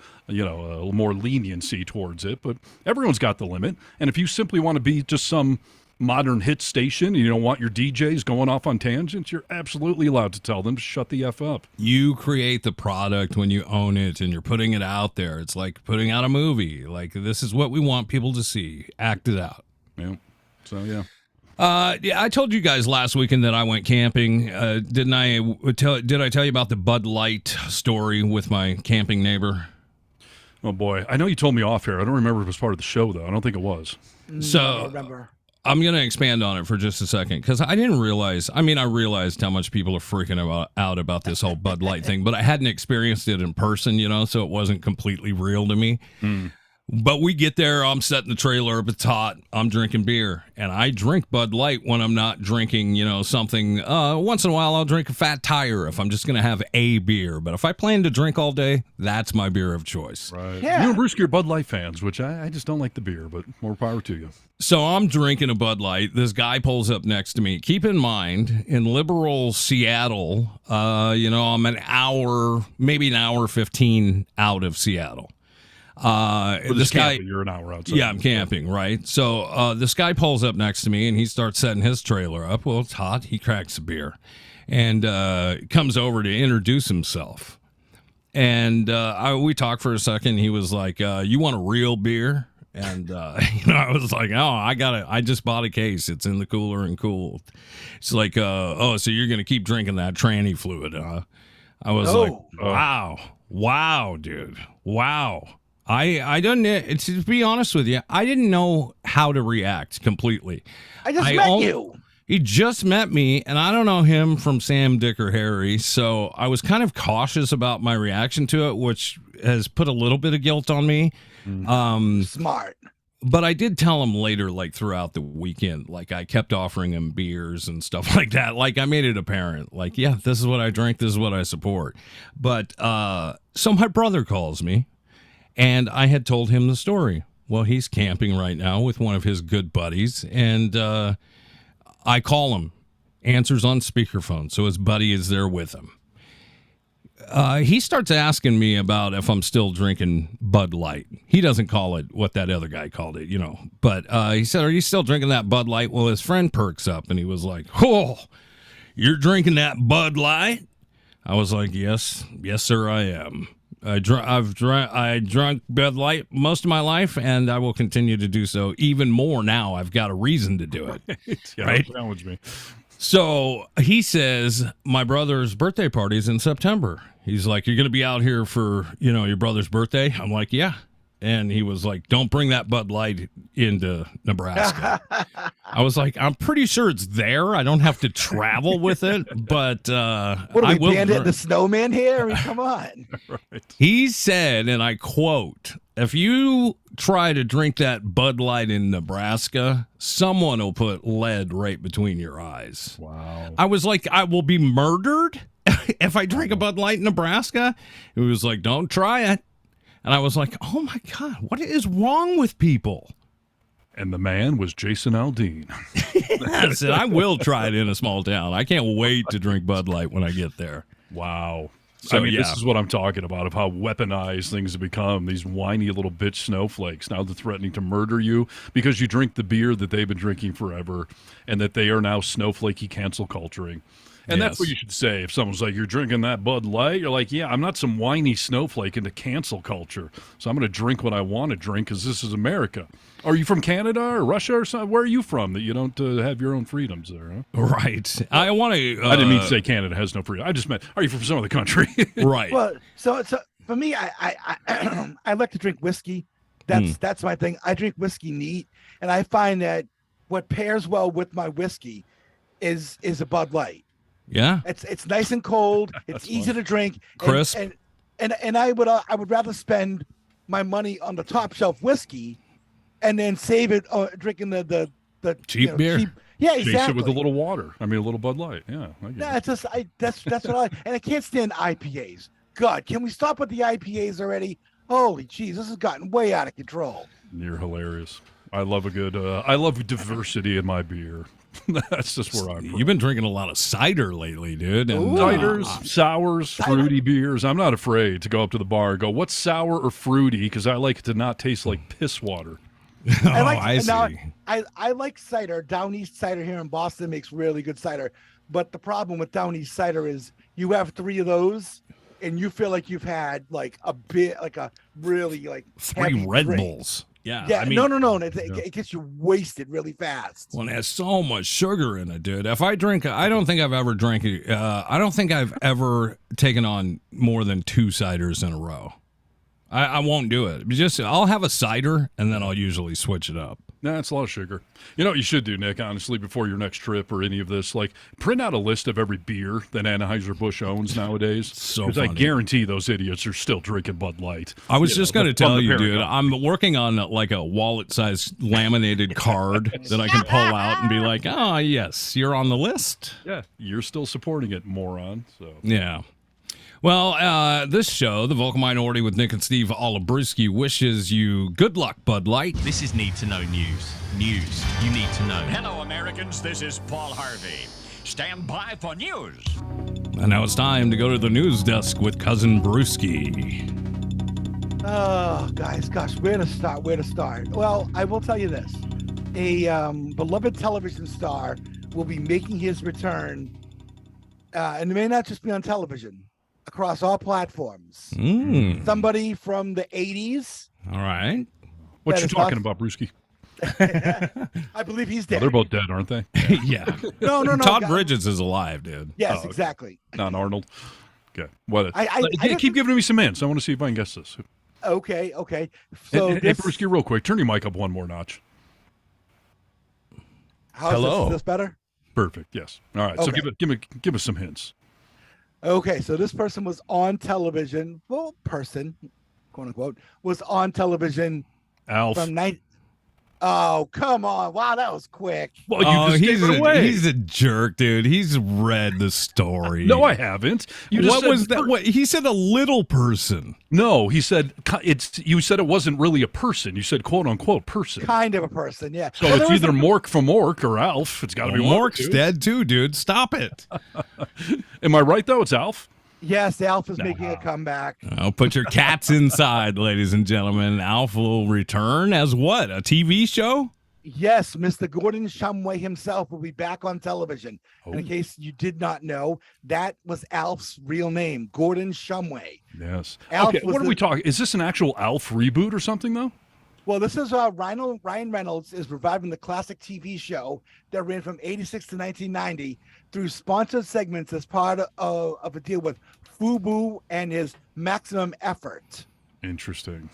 more leniency towards it. But everyone's got the limit, and if you simply want to be just some modern hit station, and you don't want your DJs going off on tangents, you're absolutely allowed to tell them to shut the F up. You create the product when you own it, and you're putting it out there. It's like putting out a movie. Like, this is what we want people to see. Act it out. Yeah. So yeah. Yeah, I told you guys last weekend that I went camping. Didn't I? Did I tell you about the Bud Light story with my camping neighbor? Oh boy, I know you told me off here. I don't remember if it was part of the show though. I don't think it was. So I don't remember. I'm going to expand on it for just a second because I didn't realize. I mean, I realized how much people are freaking out about this whole Bud Light thing, but I hadn't experienced it in person, so it wasn't completely real to me. But we get there, I'm setting the trailer up, it's hot, I'm drinking beer. And I drink Bud Light when I'm not drinking, something. Once in a while, I'll drink a Fat Tire if I'm just going to have a beer. But if I plan to drink all day, that's my beer of choice. Right. Yeah. You and Bruce are Bud Light fans, which I just don't like the beer, but more power to you. So I'm drinking a Bud Light. This guy pulls up next to me. Keep in mind, in liberal Seattle, I'm an hour, maybe an hour 15 out of Seattle. This guy, you're an hour outside. Yeah, I'm camping, right? So this guy pulls up next to me and he starts setting his trailer up. Well, it's hot. He cracks a beer and comes over to introduce himself. And we talked for a second. He was like, "You want a real beer?" And I was like, "Oh, I just bought a case. It's in the cooler and cooled." It's like, "Oh, so you're gonna keep drinking that tranny fluid, huh?" I was like, "Wow, dude, wow." I didn't, to be honest with you, I didn't know how to react completely. I met you. He just met me, and I don't know him from Sam, Dick, or Harry, so I was kind of cautious about my reaction to it, which has put a little bit of guilt on me. Smart. But I did tell him later, like throughout the weekend, like I kept offering him beers and stuff like that. Like I made it apparent, like, yeah, this is what I drink, this is what I support. But so my brother calls me. And I had told him the story. Well, he's camping right now with one of his good buddies, and I call him. Answers on speakerphone, so his buddy is there with him. He starts asking me about if I'm still drinking Bud Light. He doesn't call it what that other guy called it, But he said, "Are you still drinking that Bud Light?" Well, his friend perks up, and he was like, "Oh, you're drinking that Bud Light?" I was like, "Yes, sir, I am." I drunk Bud Light most of my life, and I will continue to do so even more now. I've got a reason to do it. Yeah, right? Challenge me. So he says my brother's birthday party is in September. He's like, "You're going to be out here for your brother's birthday?" I'm like, "Yeah." And he was like, "Don't bring that Bud Light into Nebraska." I was like, "I'm pretty sure it's there. I don't have to travel with it, but what are we, Bandit the Snowman here? I mean, come on." Right. He said, and I quote, "If you try to drink that Bud Light in Nebraska, someone will put lead right between your eyes." Wow. I was like, "I will be murdered if I drink a Bud Light in Nebraska?" He was like, "Don't try it." And I was like, "Oh, my God, what is wrong with people?" And the man was Jason Aldean. I said, "I will try it in a small town. I can't wait to drink Bud Light when I get there." Wow. So, this is what I'm talking about, of how weaponized things have become. These whiny little bitch snowflakes. Now they're threatening to murder you because you drink the beer that they've been drinking forever, and that they are now snowflakey cancel culturing. And that's what you should say. If someone's like, "You're drinking that Bud Light," you're like, "Yeah, I'm not some whiny snowflake into cancel culture. So I'm going to drink what I want to drink because this is America." Are you from Canada or Russia or something? Where are you from that you don't have your own freedoms there? Huh? Right. I want to. I didn't mean to say Canada has no freedom. I just meant, are you from some other country? Right. Well, so for me, I like to drink whiskey. That's my thing. I drink whiskey neat, and I find that what pairs well with my whiskey is a Bud Light. Yeah, it's nice and cold. It's easy to drink, crisp, and I would rather spend my money on the top shelf whiskey, and then save it drinking the cheap beer. Yeah, exactly. Chase it with a little water. I mean, a little Bud Light. Yeah, it's just that's what I like, and I can't stand IPAs. God, can we stop with the IPAs already? Holy jeez, this has gotten way out of control. You're hilarious. I love a good. I love diversity in my beer. That's just where I'm from. You've been drinking a lot of cider lately, dude. And, Ciders, sours, fruity beers. I'm not afraid to go up to the bar and go, what's sour or fruity? Because I like it to not taste like piss water. I see. I like cider. Down East cider here in Boston makes really good cider. But the problem with Down East cider is you have 3 of those and you feel like you've had like a bit, like a really like 3 Red drink. Bulls. Yeah. Yeah. I mean, No. It gets you wasted really fast. Well, it has so much sugar in it, dude. If I drink, I don't think I've ever drank it. I don't think I've ever taken on more than 2 ciders in a row. I won't do it. I'll have a cider and then I'll usually switch it up. Nah, it's a lot of sugar. You know what you should do, Nick, honestly, before your next trip or any of this? Like, print out a list of every beer that Anheuser-Busch owns nowadays. So Because I funny. guarantee those idiots are still drinking Bud Light. I was just going to tell you, dude, Paracon. I'm working on like a wallet-sized laminated card that I can pull out and be like, oh, yes, you're on the list. Yeah, you're still supporting it, moron. So Yeah. Well, this show, The Vocal Minority with Nick and Steve Olabruski, wishes you good luck, Bud Light. This is Need to Know News. News you need to know. Hello, Americans. This is Paul Harvey. Stand by for news. And now it's time to go to the news desk with Cousin Brewski. Oh, guys, gosh, where to start? Well, I will tell you this. A beloved television star will be making his return, and it may not just be on television, across all platforms. Somebody from the 80s. All right. What you talking about, Brewski? I believe he's dead. They're both dead, aren't they? Yeah. No. Todd Bridges is alive, dude. Yes, exactly. Not Arnold. Okay. What? I keep giving me some hints. I want to see if I can guess this. Okay. So hey, Brewski, real quick, turn your mic up one more notch. Hello. Is this better? Perfect. Yes. All right. Okay. So give us some hints. Okay, so this person was on television. Well, person, quote unquote, was on television. ALF. Oh, come on! Wow, that was quick. Well, he's a jerk, dude. He's read the story. No, I haven't. What was that? What he said? A little person. No, he said it's. You said it wasn't really a person. You said quote unquote person. Kind of a person, yeah. So it's either Mork from Mork or Alf. It's got to be Mork's dead too, dude. Stop it. Am I right though? It's Alf. Yes, Alf is making a comeback. I'll put your cats inside, ladies and gentlemen. Alf will return as what? A TV show? Yes, Mr. Gordon Shumway himself will be back on television. And in case you did not know, that was Alf's real name, Gordon Shumway. Yes. Alf Okay, what are we talking? Is this an actual Alf reboot or something, though? Well, this is Ryan Reynolds is reviving the classic TV show that ran from 86 to 1990 through sponsored segments as part of a deal with FUBU and his Maximum Effort. Interesting.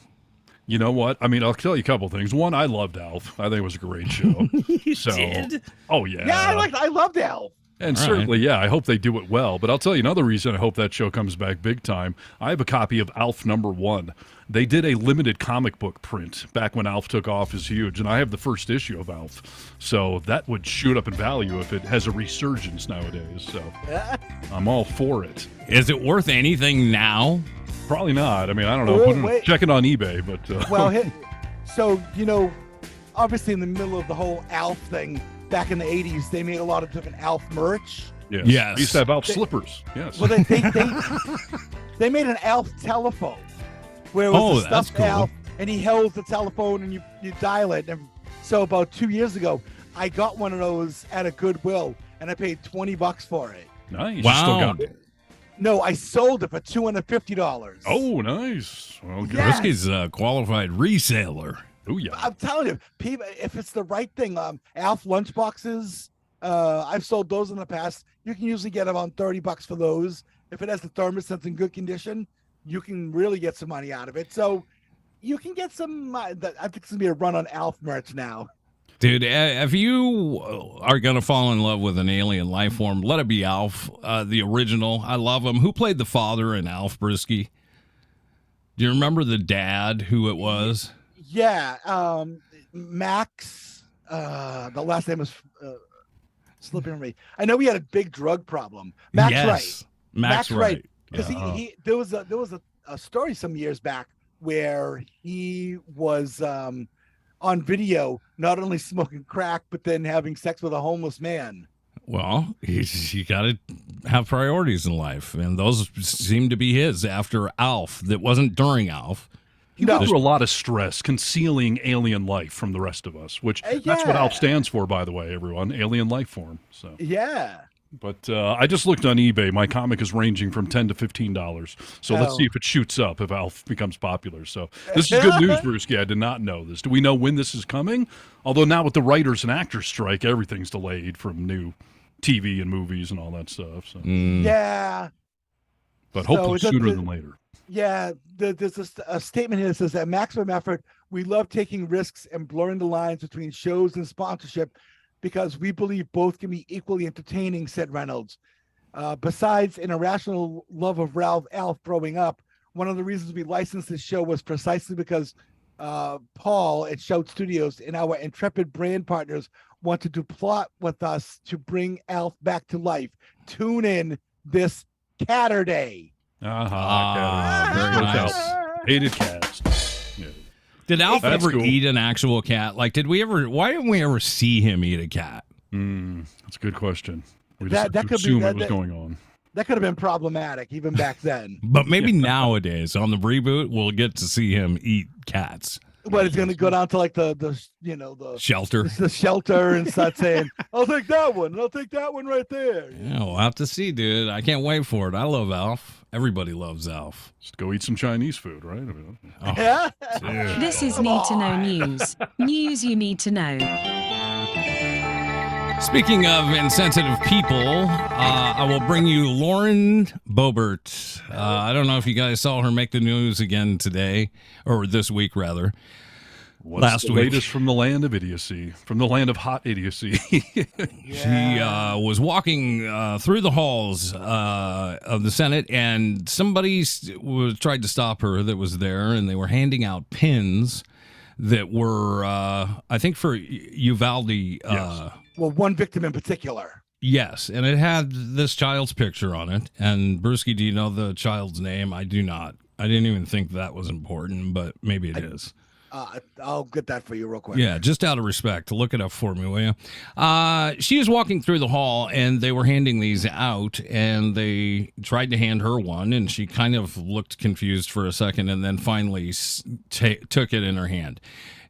You know what? I mean, I'll tell you a couple things. One, I loved Alf. I think it was a great show. You did? Oh, yeah. Yeah, I loved Alf. And certainly, yeah, I hope they do it well. But I'll tell you another reason I hope that show comes back big time. I have a copy of Alf #1. They did a limited comic book print back when Alf took off as huge, and I have the first issue of Alf. So that would shoot up in value if it has a resurgence nowadays. So I'm all for it. Is it worth anything now? Probably not. I mean, I don't know. Check it on eBay. But well, so, obviously in the middle of the whole Alf thing, back in the 80s, they made a lot of different Alf merch. Yes. We used to have Alf slippers. Yes. Well, they made an Alf telephone where it was a stuffed cool. Alf, and he held the telephone and you dial it. And so about 2 years ago, I got one of those at a Goodwill, and I paid $20 for it. Nice. Wow. You still got it? No, I sold it for $250. Oh, nice. Well, good. Yes. Brewski's a qualified reseller. Oh, yeah. I'm telling you, people, if it's the right thing, Alf lunchboxes, I've sold those in the past. You can usually get about $30 for those. If it has the thermostats in good condition, you can really get some money out of it. So you can get some. I think it's gonna be a run on Alf merch now. Dude, if you are going to fall in love with an alien life form, let it be Alf, the original. I love him. Who played the father in Alf, Brewski? Do you remember the dad, who it was? Yeah, Max. The last name was slipping me. I know he had a big drug problem. Max Wright. Max Wright. Because he there was a story some years back where he was on video, not only smoking crack, but then having sex with a homeless man. Well, you got to have priorities in life, and those seem to be his after ALF. That wasn't during ALF. He went through a lot of stress concealing alien life from the rest of us, which that's what ALF stands for, by the way, everyone. Alien life form. So yeah. But I just looked on eBay. My comic is ranging from $10 to $15. So let's see if it shoots up if ALF becomes popular. So this is good news, Brewski. I did not know this. Do we know when this is coming? Although now with the writers and actors strike, everything's delayed from new TV and movies and all that stuff. So. Yeah. But hopefully sooner than later. Yeah, there's a statement here that says, at maximum effort, we love taking risks and blurring the lines between shows and sponsorship because we believe both can be equally entertaining, said Reynolds. Besides an irrational love of ALF growing up, one of the reasons we licensed this show was precisely because Paul at Shout Studios and our intrepid brand partners wanted to plot with us to bring ALF back to life. Tune in this Catterday. Very nice. Hated cats. Yeah. Did Alf ever eat an actual cat? Like, why didn't we ever see him eat a cat? That's a good question. We that just could assume be it was going on. That could have been problematic even back then. But maybe nowadays on the reboot, we'll get to see him eat cats. But it's going to go down to like the shelter, the shelter, and start saying, "I'll take that one, and I'll take that one right there." Yeah, we'll have to see, dude. I can't wait for it. I love Alf. Everybody loves Alf. Just go eat some Chinese food, right? Yeah. This is Need to Know News. News you need to know. Speaking of insensitive people, I will bring you Lauren Boebert. I don't know if you guys saw her make the news again today, or this week, rather. What's the latest from the land of idiocy, from the land of hot idiocy? She was walking through the halls of the Senate, and somebody tried to stop her that was there, and they were handing out pins that were, I think, for Uvalde. Yes. Well, one victim in particular. Yes, and it had this child's picture on it. And Brewski, do you know the child's name? I do not. I didn't even think that was important, but maybe it is. I'll get that for you real quick. Yeah, just out of respect. Look it up for me, will you? She was walking through the hall, and they were handing these out, and they tried to hand her one, and she kind of looked confused for a second, and then finally took it in her hand.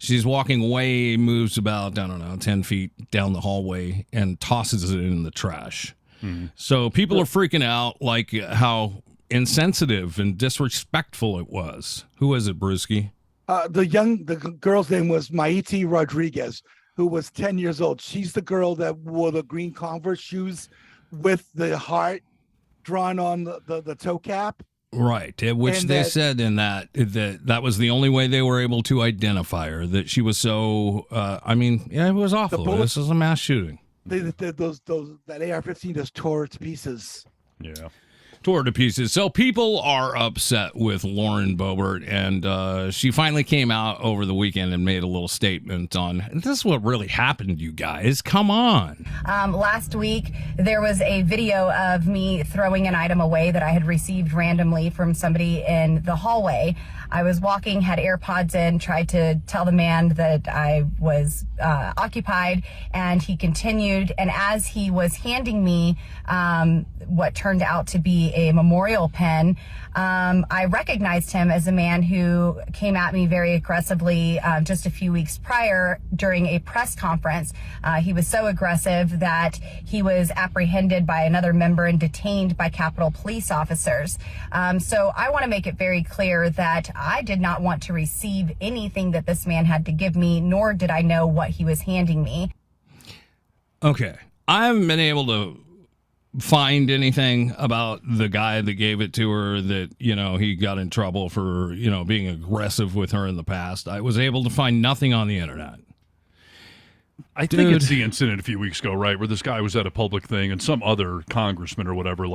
She's walking away, moves about, 10 feet down the hallway, and tosses it in the trash. Mm-hmm. So people are freaking out, like how insensitive and disrespectful it was. Who was it, Brewski? The girl's name was Maite Rodriguez, who was 10 years old. She's the girl that wore the green Converse shoes with the heart drawn on the toe cap. Right, which they said in that was the only way they were able to identify her, that she was so, it was awful. This is a mass shooting. That AR-15 just tore it to pieces. Yeah. Tore to pieces. So people are upset with Lauren Boebert, and she finally came out over the weekend and made a little statement on, this is what really happened, you guys. Come on. Last week, there was a video of me throwing an item away that I had received randomly from somebody in the hallway. I was walking, had AirPods in, tried to tell the man that I was occupied, and he continued. And as he was handing me what turned out to be a memorial pen, I recognized him as a man who came at me very aggressively just a few weeks prior during a press conference. He was so aggressive that he was apprehended by another member and detained by Capitol Police officers. So I want to make it very clear that I did not want to receive anything that this man had to give me, nor did I know what he was handing me. Okay. I haven't been able to find anything about the guy that gave it to her, that, he got in trouble for, being aggressive with her in the past. I was able to find nothing on the internet. I think it's the incident a few weeks ago, right, where this guy was at a public thing and some other congressman or whatever,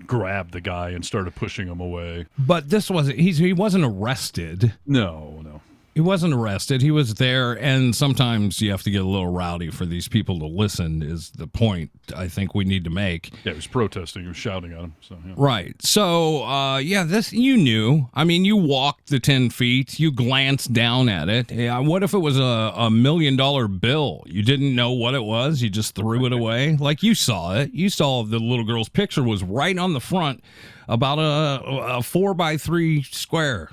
grabbed the guy and started pushing him away. But this wasn't, he wasn't arrested. No. He wasn't arrested. He was there, and sometimes you have to get a little rowdy for these people to listen, is the point I think we need to make. Yeah, he was protesting. He was shouting at him. So, yeah. Right. So, this, you knew. I mean, you walked the 10 feet. You glanced down at it. Yeah, what if it was a $1 million bill? You didn't know what it was. You just threw it away. Like, you saw it. You saw the little girl's picture was right on the front, about a 4x3 square.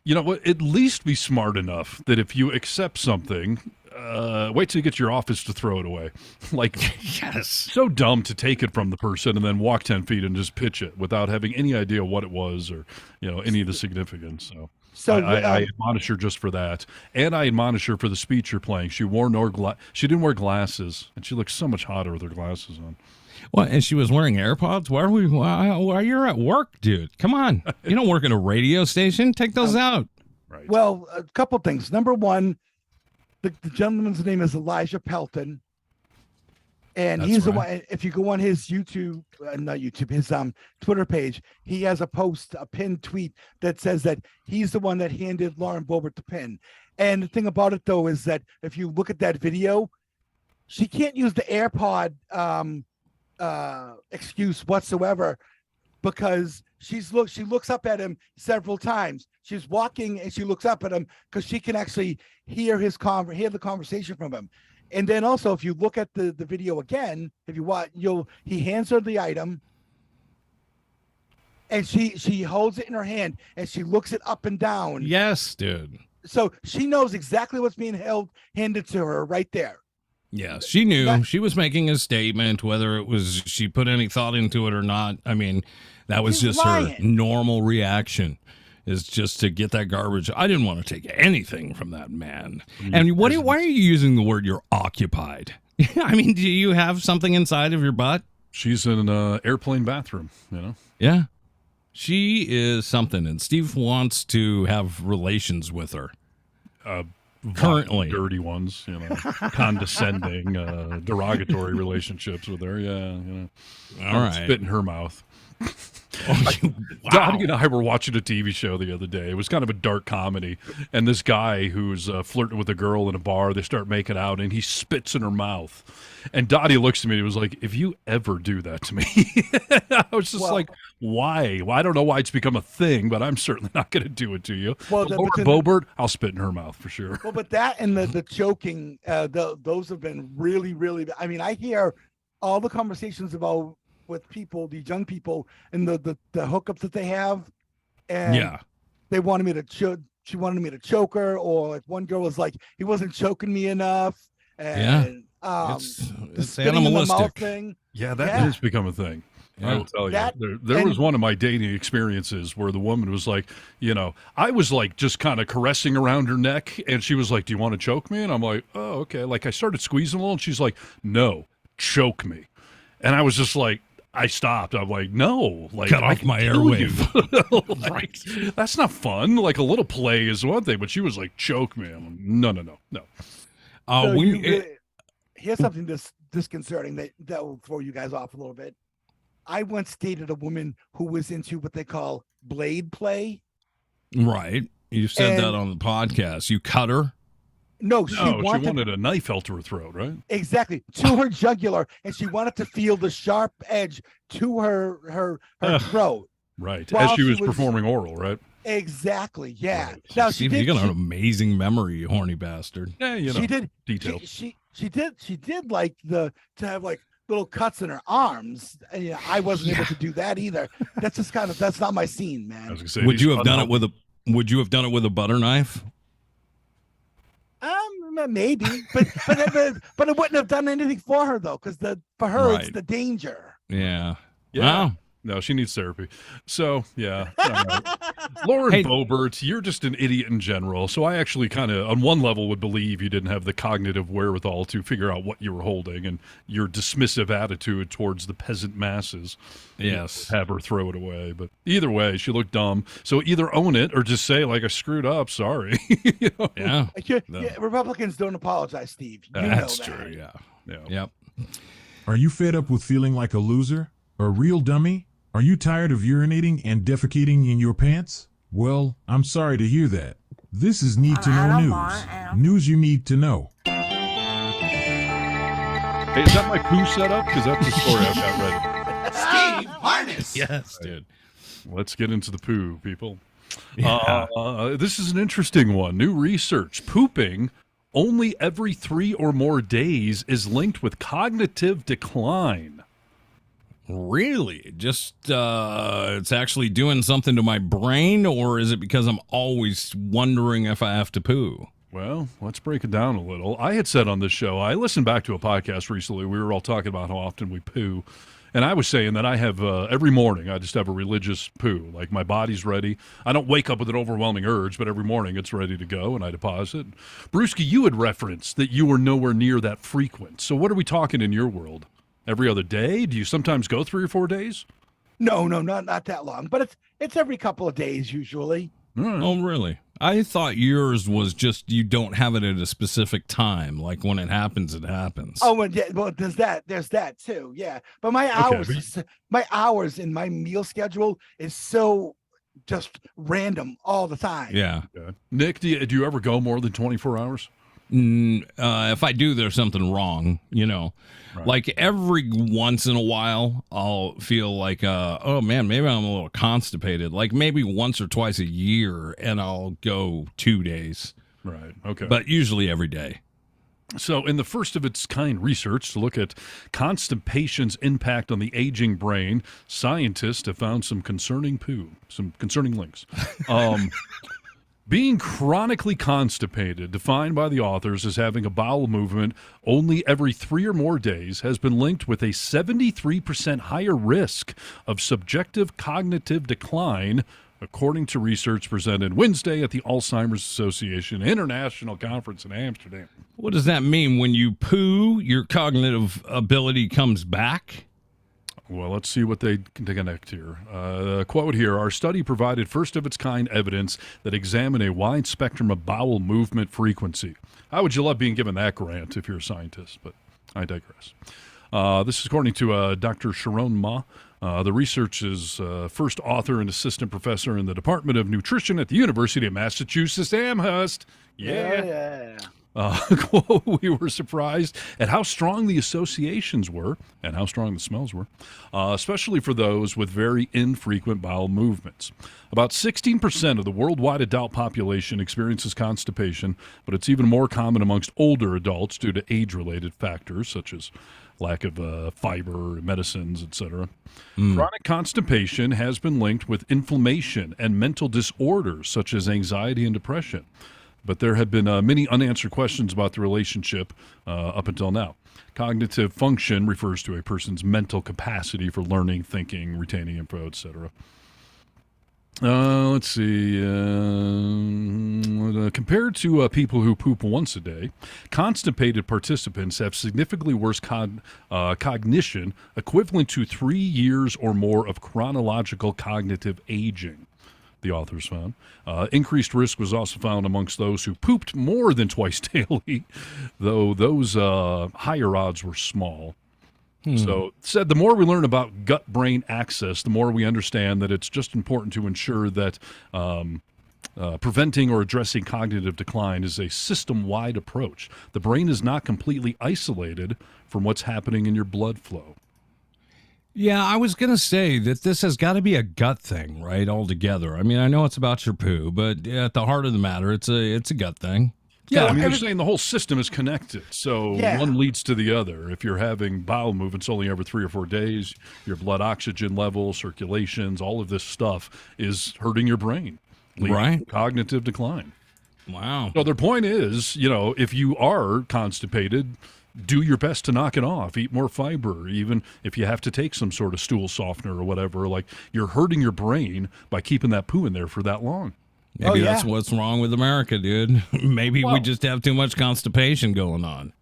You know what? At least be smart enough that if you accept something, wait till you get to your office to throw it away. Like, yes. So dumb to take it from the person and then walk 10 feet and just pitch it without having any idea what it was or, any of the significance. So I admonish her just for that. And I admonish her for the speech you're playing. She didn't wear glasses, and she looks so much hotter with her glasses on. Well, and she was wearing AirPods? Why you're at work, dude? Come on. You don't work at a radio station. Take those out. Right. Well, a couple things. Number one, the gentleman's name is Elijah Pelton. And he's the one, if you go on his his Twitter page, he has a post, a pinned tweet that says that he's the one that handed Lauren Boebert the pin. And the thing about it, though, is that if you look at that video, she can't use the AirPod excuse whatsoever, because she looks up at him several times. She's walking and she looks up at him because she can actually hear the conversation from him. And then also, if you look at the video again, if you watch, he hands her the item, and she holds it in her hand and she looks it up and down. Yes, dude. So she knows exactly what's being handed to her right there. Yes, she knew. She was making a statement, whether it was she put any thought into it or not. I mean, that was just her normal reaction, is just to get that garbage. I didn't want to take anything from that man. And why are you using the word you're occupied? I mean, do you have something inside of your butt? She's in an airplane bathroom, Yeah. She is something, and Steve wants to have relations with her. Currently dirty ones, condescending, derogatory relationships with her. All right. Spit in her mouth. Wow. Dottie and I were watching a TV show the other day. It was kind of a dark comedy, and this guy who's flirting with a girl in a bar, they start making out, and he spits in her mouth. And Dottie looks at me and was like, "If you ever do that to me," I was just like, "Why? Well, I don't know why it's become a thing, but I'm certainly not going to do it to you." Well, Boebert, I'll spit in her mouth for sure. Well, but that and the choking, those have been really, really. I mean, I hear all the conversations about with people, these young people, and the hookups that they have, and they wanted me to choke. She wanted me to choke her, or like one girl was like, "He wasn't choking me enough," and it's animalistic thing. Yeah, that has become a thing. Yeah. I will tell you. There was one of my dating experiences where the woman was like, I was like just kind of caressing around her neck, and she was like, "Do you want to choke me?" And I'm like, "Oh, okay." Like I started squeezing a little, and she's like, "No, choke me." And I was just like, I stopped. I'm like, no, like cut off my airwave. Like, that's not fun. Like a little play is one thing, but she was like, choke me. I'm like, no. Here's something disconcerting that will throw you guys off a little bit. I once dated a woman who was into what they call blade play. Right. You said that on the podcast. You cut her? No, she wanted a knife held to her throat, right? Exactly, to her jugular, and she wanted to feel the sharp edge to her throat. Right, as she was performing oral, right? Exactly, yeah. Right. Now you got an amazing memory, you horny bastard. Yeah, she did detail. She did like to have like little cuts in her arms. And, I wasn't able to do that either. That's just that's not my scene, man. I was gonna say, would you have done it with a butter knife? Maybe, but it wouldn't have done anything for her though, because for her it's the danger. Yeah. Wow. No, she needs therapy. So, yeah. Right. Lauren Boebert, you're just an idiot in general. So I actually kind of, on one level, would believe you didn't have the cognitive wherewithal to figure out what you were holding, and your dismissive attitude towards the peasant masses. Yes. Have her throw it away. But either way, she looked dumb. So either own it or just say, like, I screwed up. Sorry. Yeah. Republicans don't apologize, Steve. That's know that. True. Yeah. Yep. Are you fed up with feeling like a loser? A real dummy? Are you tired of urinating and defecating in your pants? Well, I'm sorry to hear that. This is Need to Know News. News you need to know. Hey, is that my poo setup? Because that's the story I've got ready. Steve Harness. Yes, dude. Let's get into the poo, people. Yeah. This is an interesting one. New research. Pooping only every 3 or more days is linked with cognitive decline. Really? Just it's actually doing something to my brain, or is it because I'm always wondering if I have to poo? Well, let's break it down a little. I had said on this show, I listened back to a podcast recently. We were all talking about how often we poo. And I was saying that I have, every morning, I just have a religious poo. Like, my body's ready. I don't wake up with an overwhelming urge, but every morning it's ready to go, and I deposit. Brewski, you had referenced that you were nowhere near that frequent. So what are we talking in your world? Every other day? Do you sometimes go 3 or 4 days? No, not that long. But it's every couple of days usually. Oh, really? I thought yours was just you don't have it at a specific time. Like when it happens, it happens. Oh, well, there's that too. Yeah, but my hours in my meal schedule is so just random all the time. Yeah. Nick, do you ever go more than 24 hours? If I do, there's something wrong, Right. Like every once in a while, I'll feel like, oh man, maybe I'm a little constipated. Like maybe once or twice a year, and I'll go 2 days. Right. Okay. But usually every day. So in the first of its kind research to look at constipation's impact on the aging brain, scientists have found some concerning links. Being chronically constipated, defined by the authors as having a bowel movement only every 3 or more days, has been linked with a 73% higher risk of subjective cognitive decline, according to research presented Wednesday at the Alzheimer's Association International Conference in Amsterdam. What does that mean? When you poo, your cognitive ability comes back? Well, let's see what they connect here. Quote here, our study provided first-of-its-kind evidence that examined a wide spectrum of bowel movement frequency. How would you love being given that grant if you're a scientist? But I digress. This is according to Dr. Sharon Ma. The research's first author and assistant professor in the Department of Nutrition at the University of Massachusetts Amherst. Yeah. We were surprised at how strong the associations were and how strong the smells were, especially for those with very infrequent bowel movements. About 16% of the worldwide adult population experiences constipation, but it's even more common amongst older adults due to age-related factors such as lack of fiber, medicines, etc. Chronic constipation has been linked with inflammation and mental disorders such as anxiety and depression. But there have been many unanswered questions about the relationship up until now. Cognitive function refers to a person's mental capacity for learning, thinking, retaining info, etc. Let's see. Compared to people who poop once a day, constipated participants have significantly worse cognition, equivalent to 3 years or more of chronological cognitive aging, the authors found. Increased risk was also found amongst those who pooped more than twice daily, though those higher odds were small. So said the more we learn about gut-brain axis, the more we understand that it's just important to ensure that preventing or addressing cognitive decline is a system-wide approach. The brain is not completely isolated from what's happening in your blood flow. Yeah, I was going to say that this has got to be a gut thing, right, altogether. I mean, I know it's about your poo, but at the heart of the matter, it's a gut thing. Yeah, I mean, you're saying the whole system is connected, so one leads to the other. If you're having bowel movements only every 3 or 4 days, your blood oxygen levels, circulations, all of this stuff is hurting your brain. Right. Cognitive decline. Wow. So their point is, if you are constipated, do your best to knock it off. Eat more fiber, even if you have to take some sort of stool softener or whatever. Like, you're hurting your brain by keeping that poo in there for that long. Maybe that's what's wrong with America, dude. Maybe we just have too much constipation going on.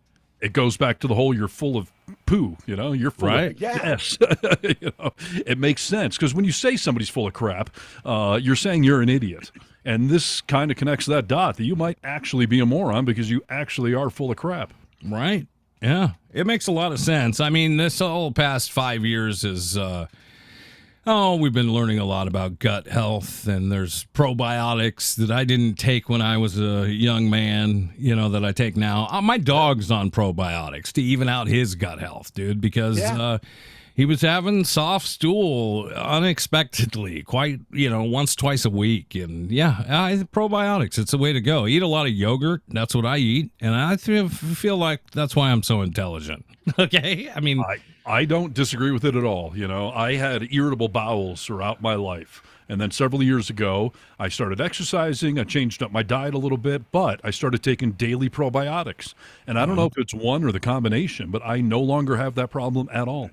It goes back to the whole you're full of poo, you're full of yes. It makes sense because when you say somebody's full of crap, you're saying you're an idiot. And this kind of connects that dot that you might actually be a moron because you actually are full of crap. Right. Yeah, it makes a lot of sense. I mean, this whole past 5 years has Oh, we've been learning a lot about gut health, and there's probiotics that I didn't take when I was a young man, that I take now. My dog's on probiotics to even out his gut health, dude, because he was having soft stool unexpectedly, quite, once, twice a week. And probiotics, it's the way to go. Eat a lot of yogurt. That's what I eat. And I feel like that's why I'm so intelligent. Okay? I mean, I don't disagree with it at all. I had irritable bowels throughout my life. And then several years ago, I started exercising. I changed up my diet a little bit, but I started taking daily probiotics. And I don't know if it's one or the combination, but I no longer have that problem at all.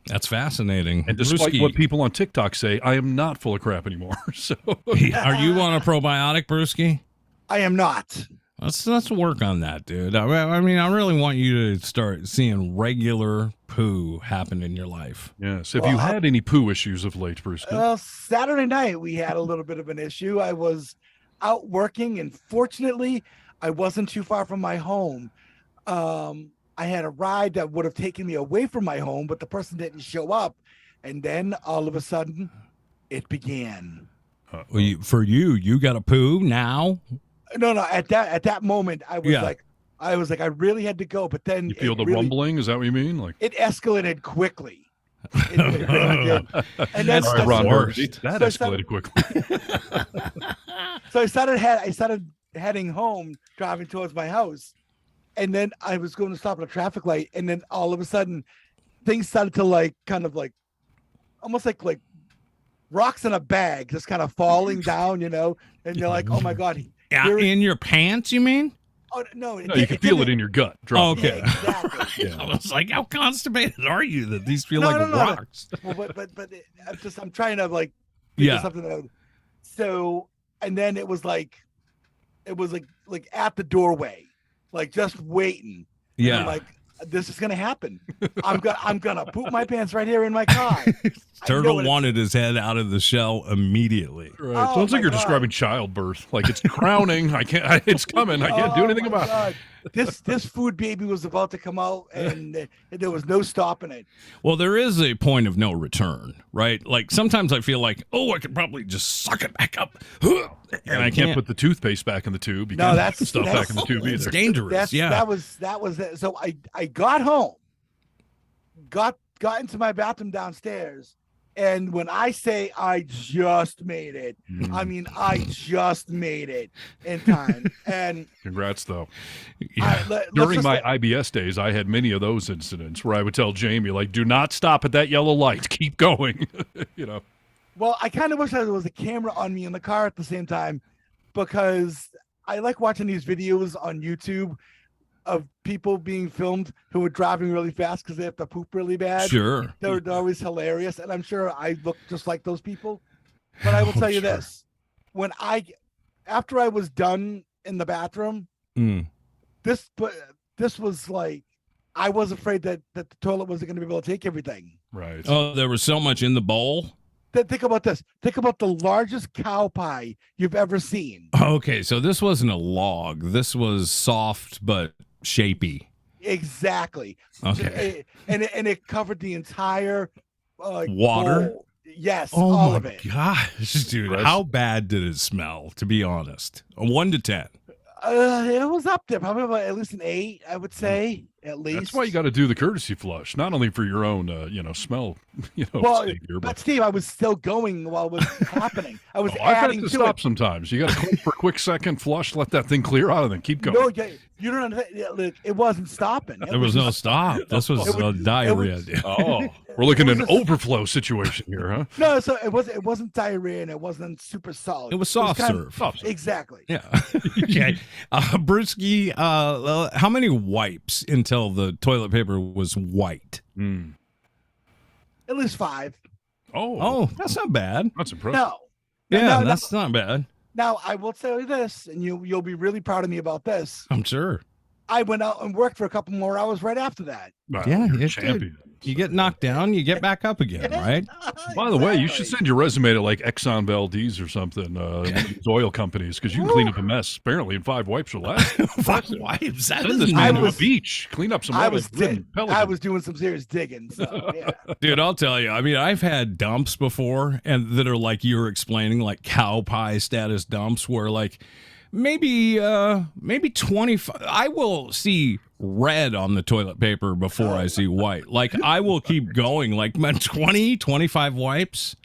That's fascinating. And despite what people on TikTok say, I am not full of crap anymore. So, are you on a probiotic, Brewski? I am not. Let's work on that, dude. I mean, I really want you to start seeing regular poo happen in your life. Yes. Have you had any poo issues of late, Bruce? Saturday night we had a little bit of an issue. I was out working, and fortunately, I wasn't too far from my home. I had a ride that would have taken me away from my home, but the person didn't show up, and then all of a sudden, it began. Well, you got a poo now? No. At that moment, I was like, I really had to go, but then you feel the rumbling. Is that what you mean? Like it escalated quickly. It really did. And that's then Ron Burgundy. That escalated quickly. So I started heading home, driving towards my house, and then I was going to stop at a traffic light, and then all of a sudden, things started to almost like rocks in a bag, just kind of falling down, and you're like, oh my God. In your pants, you mean? Oh, no, you can feel it in your gut. Okay. Yeah, exactly. I was like, how constipated are you that these feel like rocks? No. Well, but I'm trying to think of something out. So, and then it was like at the doorway, like just waiting. Yeah. I'm like, this is gonna happen. I'm gonna poop my pants right here in my car. Turtle wanted his head out of the shell immediately. Right. Sounds like you're describing childbirth. Like it's crowning. It's coming. I can't do anything about it. This food baby was about to come out, and there was no stopping it. Well, there is a point of no return, right? Like sometimes I feel like, I could probably just suck it back up, and I can't put the toothpaste back in the tube. You no, can't put stuff back in the tube either. It's dangerous. That was it. So I got home, got into my bathroom downstairs. And when I say I just made it, I mean I just made it in time. And congrats, though. During my IBS days, I had many of those incidents where I would tell Jamie, like, "Do not stop at that yellow light. Keep going." Well, I kind of wish there was a camera on me in the car at the same time, because I like watching these videos on YouTube of people being filmed who are driving really fast because they have to poop really bad. Sure. They're always hilarious. And I'm sure I look just like those people. But I will tell you this. After I was done in the bathroom, this was like, I was afraid that the toilet wasn't going to be able to take everything. Right. Oh, there was so much in the bowl? Think about this. Think about the largest cow pie you've ever seen. Okay, so this wasn't a log. This was soft but shapy. Exactly. Okay. And it covered the entire water. bowl. Yes, oh all of it. Gosh, dude, how bad did it smell? To be honest, 1 to 10. It was up there, probably about at least an 8, I would say. At least. That's why you got to do the courtesy flush, not only for your own, smell, savior, but Steve, I was still going while it was happening. I was I've adding had to to stop it. sometimes. You got to click for a quick second, flush, let that thing clear out, and then keep going. No, you don't understand. Look, it wasn't stopping. There was no stop. This was a diarrhea. We're looking at an overflow situation here, huh? No, so it wasn't diarrhea, and it wasn't super solid. It was soft serve. Exactly. Yeah. Okay. Brewski, how many wipes until the toilet paper was white? At least 5. Oh, that's not bad. That's impressive. No. Yeah, that's not bad. Now I will tell you this, and you'll be really proud of me about this. I'm sure. I went out and worked for a couple more hours right after that. Yeah, you're a dude. champion. You get knocked down, you get back up again, right? By the way, you should send your resume to like Exxon Valdez or something, these oil companies, because you can clean up a mess apparently in 5 wipes or less. 5 wipes? That Send this man to a beach, clean up some. I was doing some serious digging. So, yeah. Dude, I'll tell you. I mean, I've had dumps before, and that are like you were explaining, like cow pie status dumps, where like maybe 25. I will see red on the toilet paper before I see white. Like I will keep going. Like 20, 25 wipes.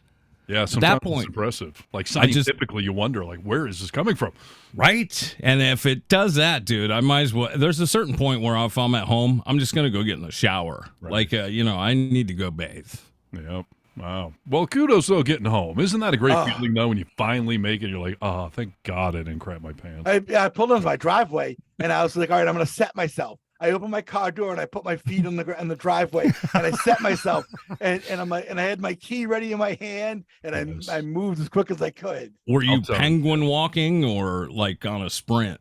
Yeah, sometimes at that point, it's impressive. Like scientifically, you wonder, like, where is this coming from? Right. And if it does that, dude, I might as well. There's a certain point where if I'm at home, I'm just going to go get in the shower. Right. Like, I need to go bathe. Yep. Wow. Well, kudos, though, getting home. Isn't that a great feeling, though, when you finally make it? You're like, oh, thank God I didn't crap my pants. I pulled into my driveway, and I was like, all right, I'm going to set myself. I opened my car door and I put my feet in the driveway and I set myself and I'm like, and I had my key ready in my hand and I moved as quick as I could. Were you penguin walking or like on a sprint?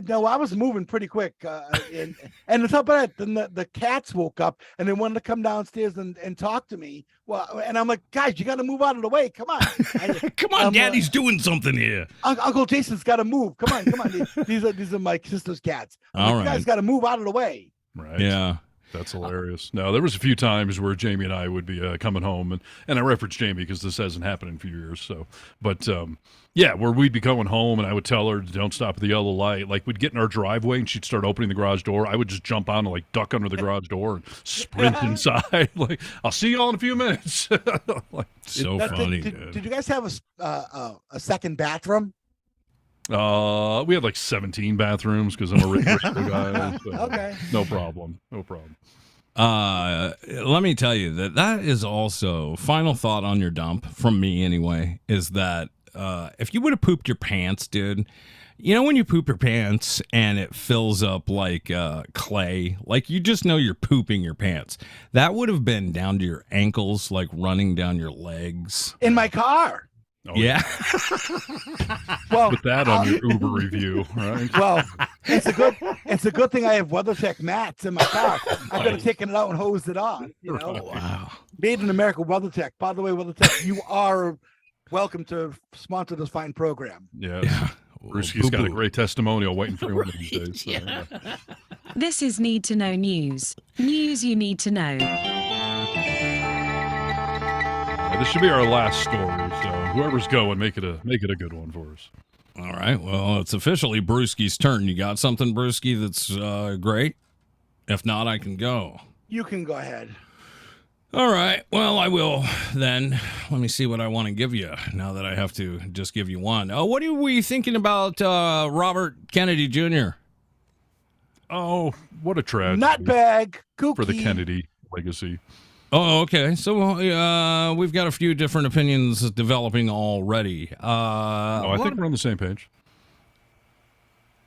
No, I was moving pretty quick. And on top of that, then the cats woke up and they wanted to come downstairs and talk to me. Well, and I'm like, guys, you got to move out of the way. Come on. Come on, Daddy's doing something here. Uncle Jason's got to move. Come on. These are my sister's cats. All right. You guys got to move out of the way. Right. Yeah. That's hilarious. No, there was a few times where Jamie and I would be coming home, and I reference Jamie because this hasn't happened in a few years. So, but yeah, where we'd be going home, and I would tell her, "Don't stop at the yellow light." Like we'd get in our driveway, and she'd start opening the garage door. I would just jump on and like duck under the garage door and sprint inside. Like, I'll see y'all in a few minutes. Like, so funny. Did you guys have a second bathroom? We had like 17 bathrooms because I'm a rich guy. So okay. No problem. Let me tell you that is also final thought on your dump from me anyway, is that if you would have pooped your pants, dude, you know when you poop your pants and it fills up like clay, like you just know you're pooping your pants. That would have been down to your ankles, like running down your legs. In my car. Oh, yeah. Well, put that on your Uber review, right? Well, it's a good thing I have WeatherTech mats in my car. I could have taken it out and hosed it off. You know, wow. Made in America, WeatherTech. By the way, WeatherTech, you are welcome to sponsor this fine program. Yeah. Brewski's got a great testimonial waiting for you one of these days. So, yeah. This is Need to Know News. News you need to know. This should be our last story, so whoever's going, make it a good one for us. All right. Well, it's officially Brewski's turn. You got something, Brewski, that's great? If not, I can go. You can go ahead. All right. Well, I will then. Let me see what I want to give you now that I have to just give you one. What are we thinking about Robert Kennedy Jr.? Oh, what a tragedy. Nutbag. Kooky. For the Kennedy legacy. Oh, okay. So we've got a few different opinions developing already. I think we're on the same page.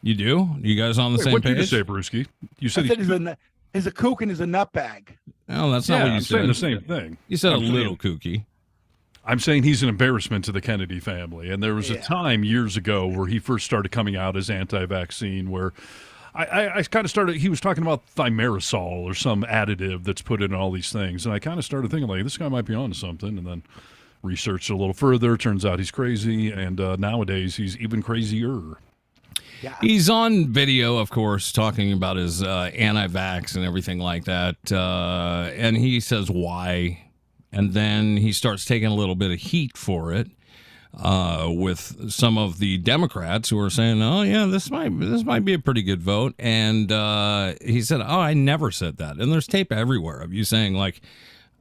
You do? You guys on the same what page? What did you say, Brewski? You said he's a kook and he's a nutbag. No, that's not what you said. I'm saying the same thing. You said a little kooky. I'm saying he's an embarrassment to the Kennedy family. And there was a time years ago where he first started coming out as anti-vaccine where I kind of started, he was talking about thimerosal or some additive that's put in all these things. And I kind of started thinking, like, this guy might be onto something. And then researched a little further. Turns out he's crazy. And nowadays he's even crazier. Yeah. He's on video, of course, talking about his anti-vax and everything like that. And he says why. And then he starts taking a little bit of heat for it. With some of the Democrats who are saying, "Oh yeah, this might be a pretty good vote," and he said, "Oh, I never said that." And there's tape everywhere of you saying, "Like,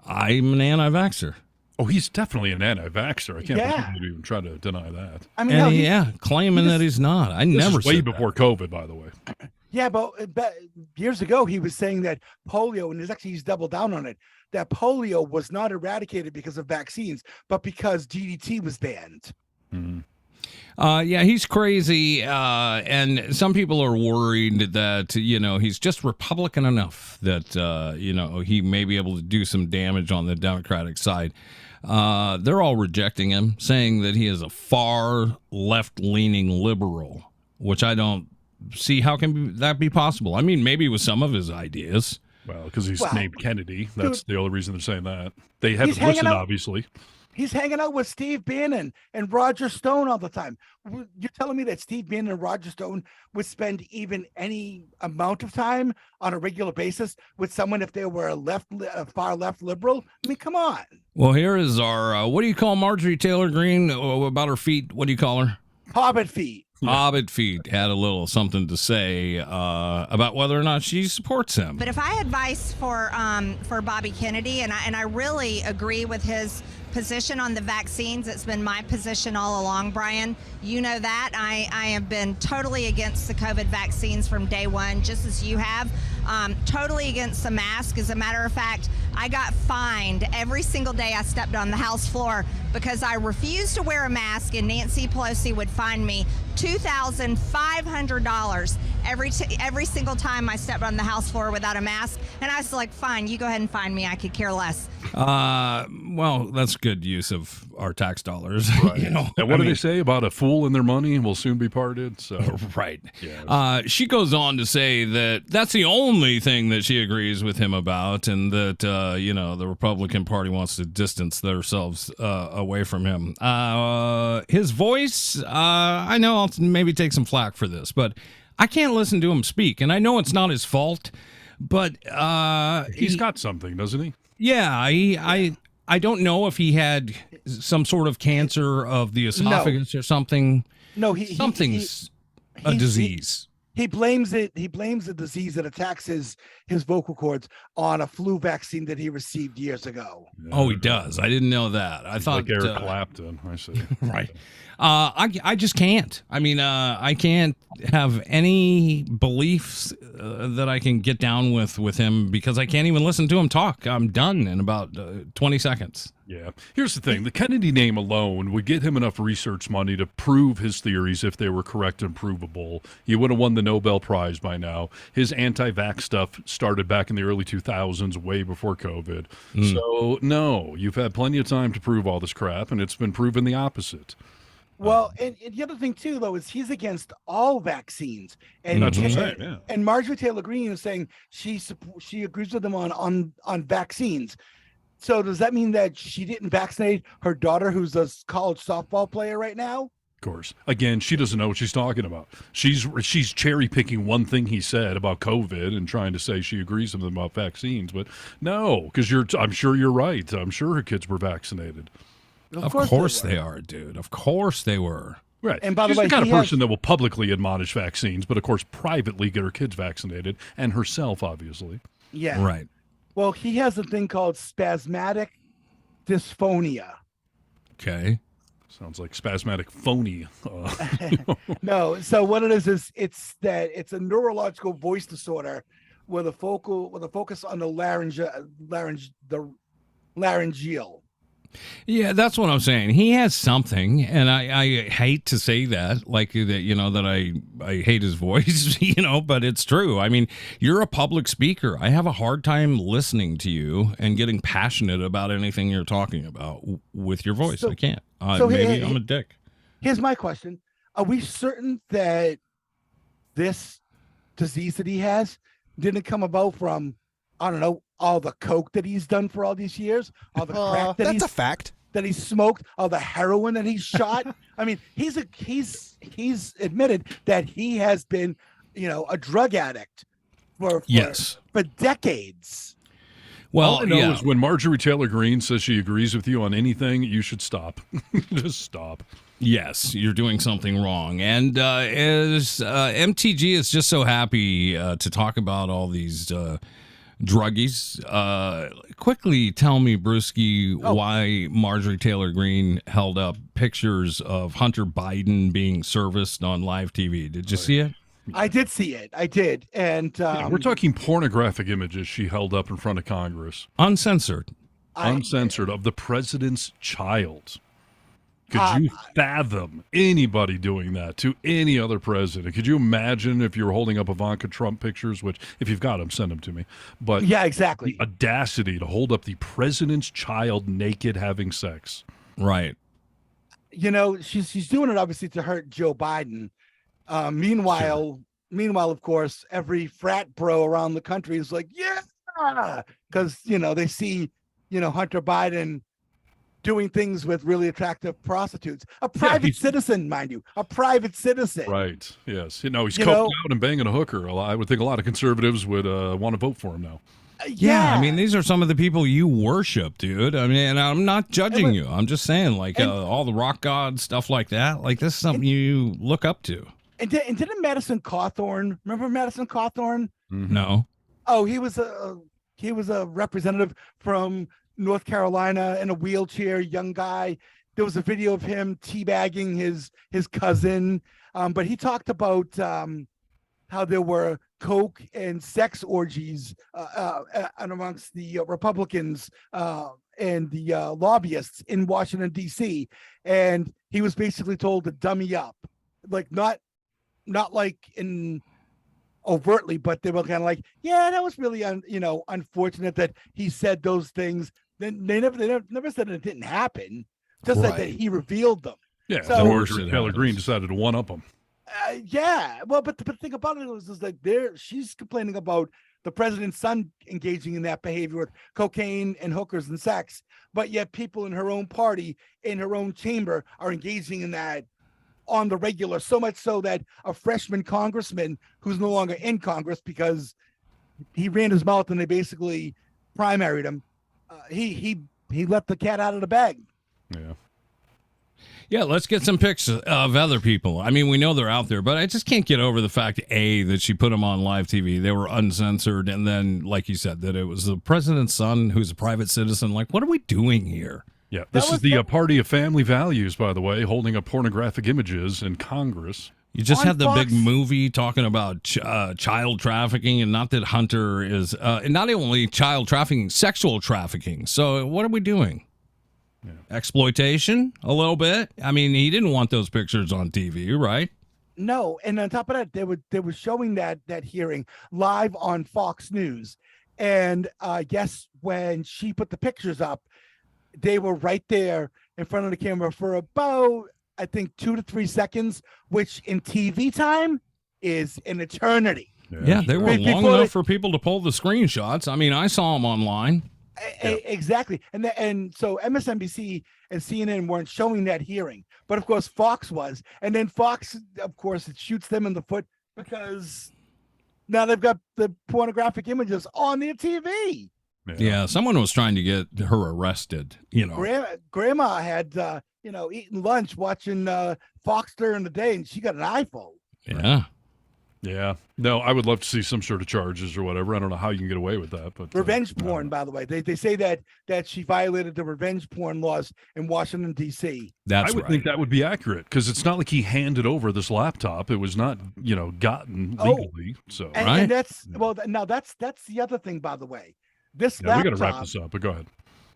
I'm an anti-vaxxer." Oh, he's definitely an anti-vaxxer. I can't believe you even try to deny that. I mean, claiming that he's not. I never said way that. before COVID, by the way. Yeah, but years ago he was saying that polio, and he's doubled down on it, that polio was not eradicated because of vaccines, but because DDT was banned. Mm-hmm. Yeah, he's crazy, and some people are worried that, he's just Republican enough that, he may be able to do some damage on the Democratic side. They're all rejecting him, saying that he is a far left-leaning liberal, which I don't see how can that be possible. I mean, maybe with some of his ideas. Well, because he's named Kennedy. That's the only reason they're saying that. They haven't listened, obviously. He's hanging out with Steve Bannon and Roger Stone all the time. You're telling me that Steve Bannon and Roger Stone would spend even any amount of time on a regular basis with someone if they were a far left liberal? I mean, come on. Well, here is our, what do you call Marjorie Taylor Greene? About her feet, what do you call her? Hobbit feet. Hobbit feet had a little something to say about whether or not she supports him. But if I had advice for Bobby Kennedy, and I really agree with his position on the vaccines. It's been my position all along, Brian. You know that. I have been totally against the COVID vaccines from day one, just as you have. Totally against the mask. As a matter of fact, I got fined every single day I stepped on the House floor because I refused to wear a mask, and Nancy Pelosi would fine me $2,500 every single time I stepped on the House floor without a mask. And I was like, fine, you go ahead and fine me. I could care less. Well, that's good use of our tax dollars. Right. You know, and what do they say about a fool and their money will soon be parted? So right. Yeah. She goes on to say that that's the only thing that she agrees with him about, and that the Republican Party wants to distance themselves away from him. His voice, I know I'll maybe take some flack for this, but I can't listen to him speak, and I know it's not his fault, but he's got something, doesn't he? Yeah, I don't know if he had some sort of cancer of the esophagus or something. No, something's a disease. He blames it. He blames the disease that attacks his vocal cords on a flu vaccine that he received years ago. Oh, he does. I didn't know that. I thought like Eric Clapton. I see. Right. I just can't. I mean, I can't have any beliefs that I can get down with him because I can't even listen to him talk. I'm done in about 20 seconds. Yeah. Here's the thing. The Kennedy name alone would get him enough research money to prove his theories if they were correct and provable. He would have won the Nobel Prize by now. His anti-vax stuff started back in the early 2000s, way before COVID. So, no, you've had plenty of time to prove all this crap, and it's been proven the opposite. Well, and the other thing, too, though, is he's against all vaccines. And, that's what I'm saying, yeah. And Marjorie Taylor Greene is saying she agrees with him on vaccines. So does that mean that she didn't vaccinate her daughter, who's a college softball player right now? Of course. Again, she doesn't know what she's talking about. She's cherry picking one thing he said about COVID and trying to say she agrees with him about vaccines. But no, because I'm sure you're right. I'm sure her kids were vaccinated. Of course they are, dude. Of course they were. Right. And by She's the way, the kind of person that will publicly admonish vaccines, but of course privately get her kids vaccinated and herself, obviously. Yeah. Right. Well, he has a thing called spasmodic dysphonia. Okay. Sounds like spasmodic phony. No. So what it is it's a neurological voice disorder with a focus on the laryngeal. Yeah, that's what I'm saying. He has something, and I hate to say that, like that, that I hate his voice, but it's true. I mean, you're a public speaker. I have a hard time listening to you and getting passionate about anything you're talking about with your voice. I can't. Maybe I'm a dick. Here's my question. Are we certain that this disease that he has didn't come about from, I don't know, all the coke that he's done for all these years, all the crack that's a fact that he smoked, all the heroin that he's shot? I mean, he's admitted that he has been, a drug addict for decades. Well, all I know is when Marjorie Taylor Greene says she agrees with you on anything, you should stop. Just stop. Yes, you're doing something wrong. And as MTG is just so happy to talk about all these druggies. Quickly tell me, Brewski, why Marjorie Taylor Greene held up pictures of Hunter Biden being serviced on live TV. Did you see it? I did see it. I did. And we're talking pornographic images she held up in front of Congress. Uncensored. Uncensored of the president's child. Could you fathom anybody doing that to any other president? Could you imagine if you were holding up Ivanka Trump pictures, which if you've got them, send them to me. But yeah, exactly. The audacity to hold up the president's child naked having sex. Right. She's doing it obviously to hurt Joe Biden. Meanwhile, meanwhile, of course, every frat bro around the country is like, yeah, because, they see, Hunter Biden doing things with really attractive prostitutes. A private citizen, mind you, a private citizen. Right. Yes. He's coked out and banging a hooker. I would think a lot of conservatives would want to vote for him now. Yeah, I mean, these are some of the people you worship, dude. I mean, and I'm not judging you. I'm just saying, all the rock gods, stuff like that. Like, this is something you look up to. And didn't Madison Cawthorn, remember Madison Cawthorn? Mm-hmm. No. Oh, he was a representative from North Carolina in a wheelchair, young guy. There was a video of him teabagging his cousin. But he talked about how there were coke and sex orgies and amongst the Republicans and the lobbyists in Washington, D.C. And he was basically told to dummy up, like not like in overtly, but they were kind of like, yeah, that was really unfortunate that he said those things. Then they never said it didn't happen, just said that he revealed them. Yeah, so Marjorie Taylor Greene decided to one up him. Yeah, well, but the thing about it was like she's complaining about the president's son engaging in that behavior with cocaine and hookers and sex, but yet people in her own party, in her own chamber, are engaging in that on the regular, so much so that a freshman congressman who's no longer in Congress because he ran his mouth and they basically primaried him, he let the cat out of the bag. Yeah, let's get some pics of other people. I mean, we know they're out there, but I just can't get over the fact, A, that she put them on live TV. They were uncensored. And then, like you said, that it was the president's son who's a private citizen. Like, what are we doing here? Yeah, this is the party of family values, by the way, holding up pornographic images in Congress. You just had the big movie talking about child trafficking, and not that Hunter is not only child trafficking, sexual trafficking. So what are we doing? Yeah. Exploitation a little bit. I mean, he didn't want those pictures on TV, right? No, and on top of that, they were showing that hearing live on Fox News, and yes, when she put the pictures up, they were right there in front of the camera for about, I think, 2 to 3 seconds, which in TV time is an eternity. Yeah, they were long enough for people to pull the screenshots. I mean, I saw them online. Exactly. And so MSNBC and CNN weren't showing that hearing, but of course Fox was. And then Fox, of course, it shoots them in the foot because now they've got the pornographic images on their TV. Yeah, someone was trying to get her arrested, Grandma had, eaten lunch watching Fox during the day, and she got an iPhone. Yeah. Yeah. No, I would love to see some sort of charges or whatever. I don't know how you can get away with that. But revenge porn, by the way. They say that she violated the revenge porn laws in Washington, D.C. I would think that would be accurate because it's not like he handed over this laptop. It was not, gotten legally. So and that's now that's the other thing, by the way. This laptop, we got to wrap this up, but go ahead.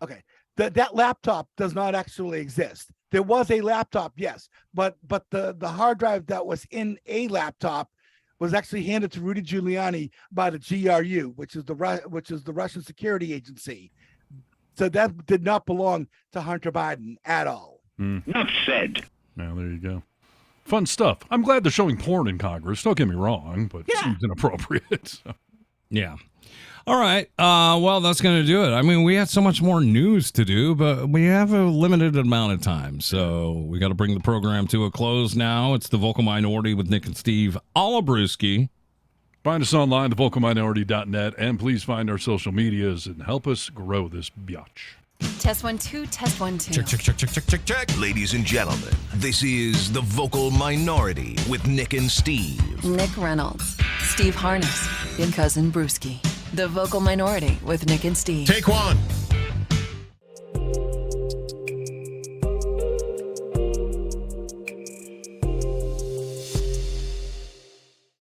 Okay. That laptop does not actually exist. There was a laptop, yes, but the hard drive that was in a laptop was actually handed to Rudy Giuliani by the GRU, which is the Russian security agency. So that did not belong to Hunter Biden at all. Enough said. Now there you go. Fun stuff. I'm glad they're showing porn in Congress. Don't get me wrong, but it seems inappropriate. So. Yeah. All right. Well, that's going to do it. I mean, we had so much more news to do, but we have a limited amount of time. So we got to bring the program to a close now. It's The Vocal Minority with Nick and Steve Alabruski. Find us online, thevocalminority.net, and please find our social medias and help us grow this biatch. Test 1 2, test 1 2. Check. Ladies and gentlemen, this is The Vocal Minority with Nick and Steve. Nick Reynolds, Steve Harness, and Cousin Brewski. The Vocal Minority with Nick and Steve. Take one.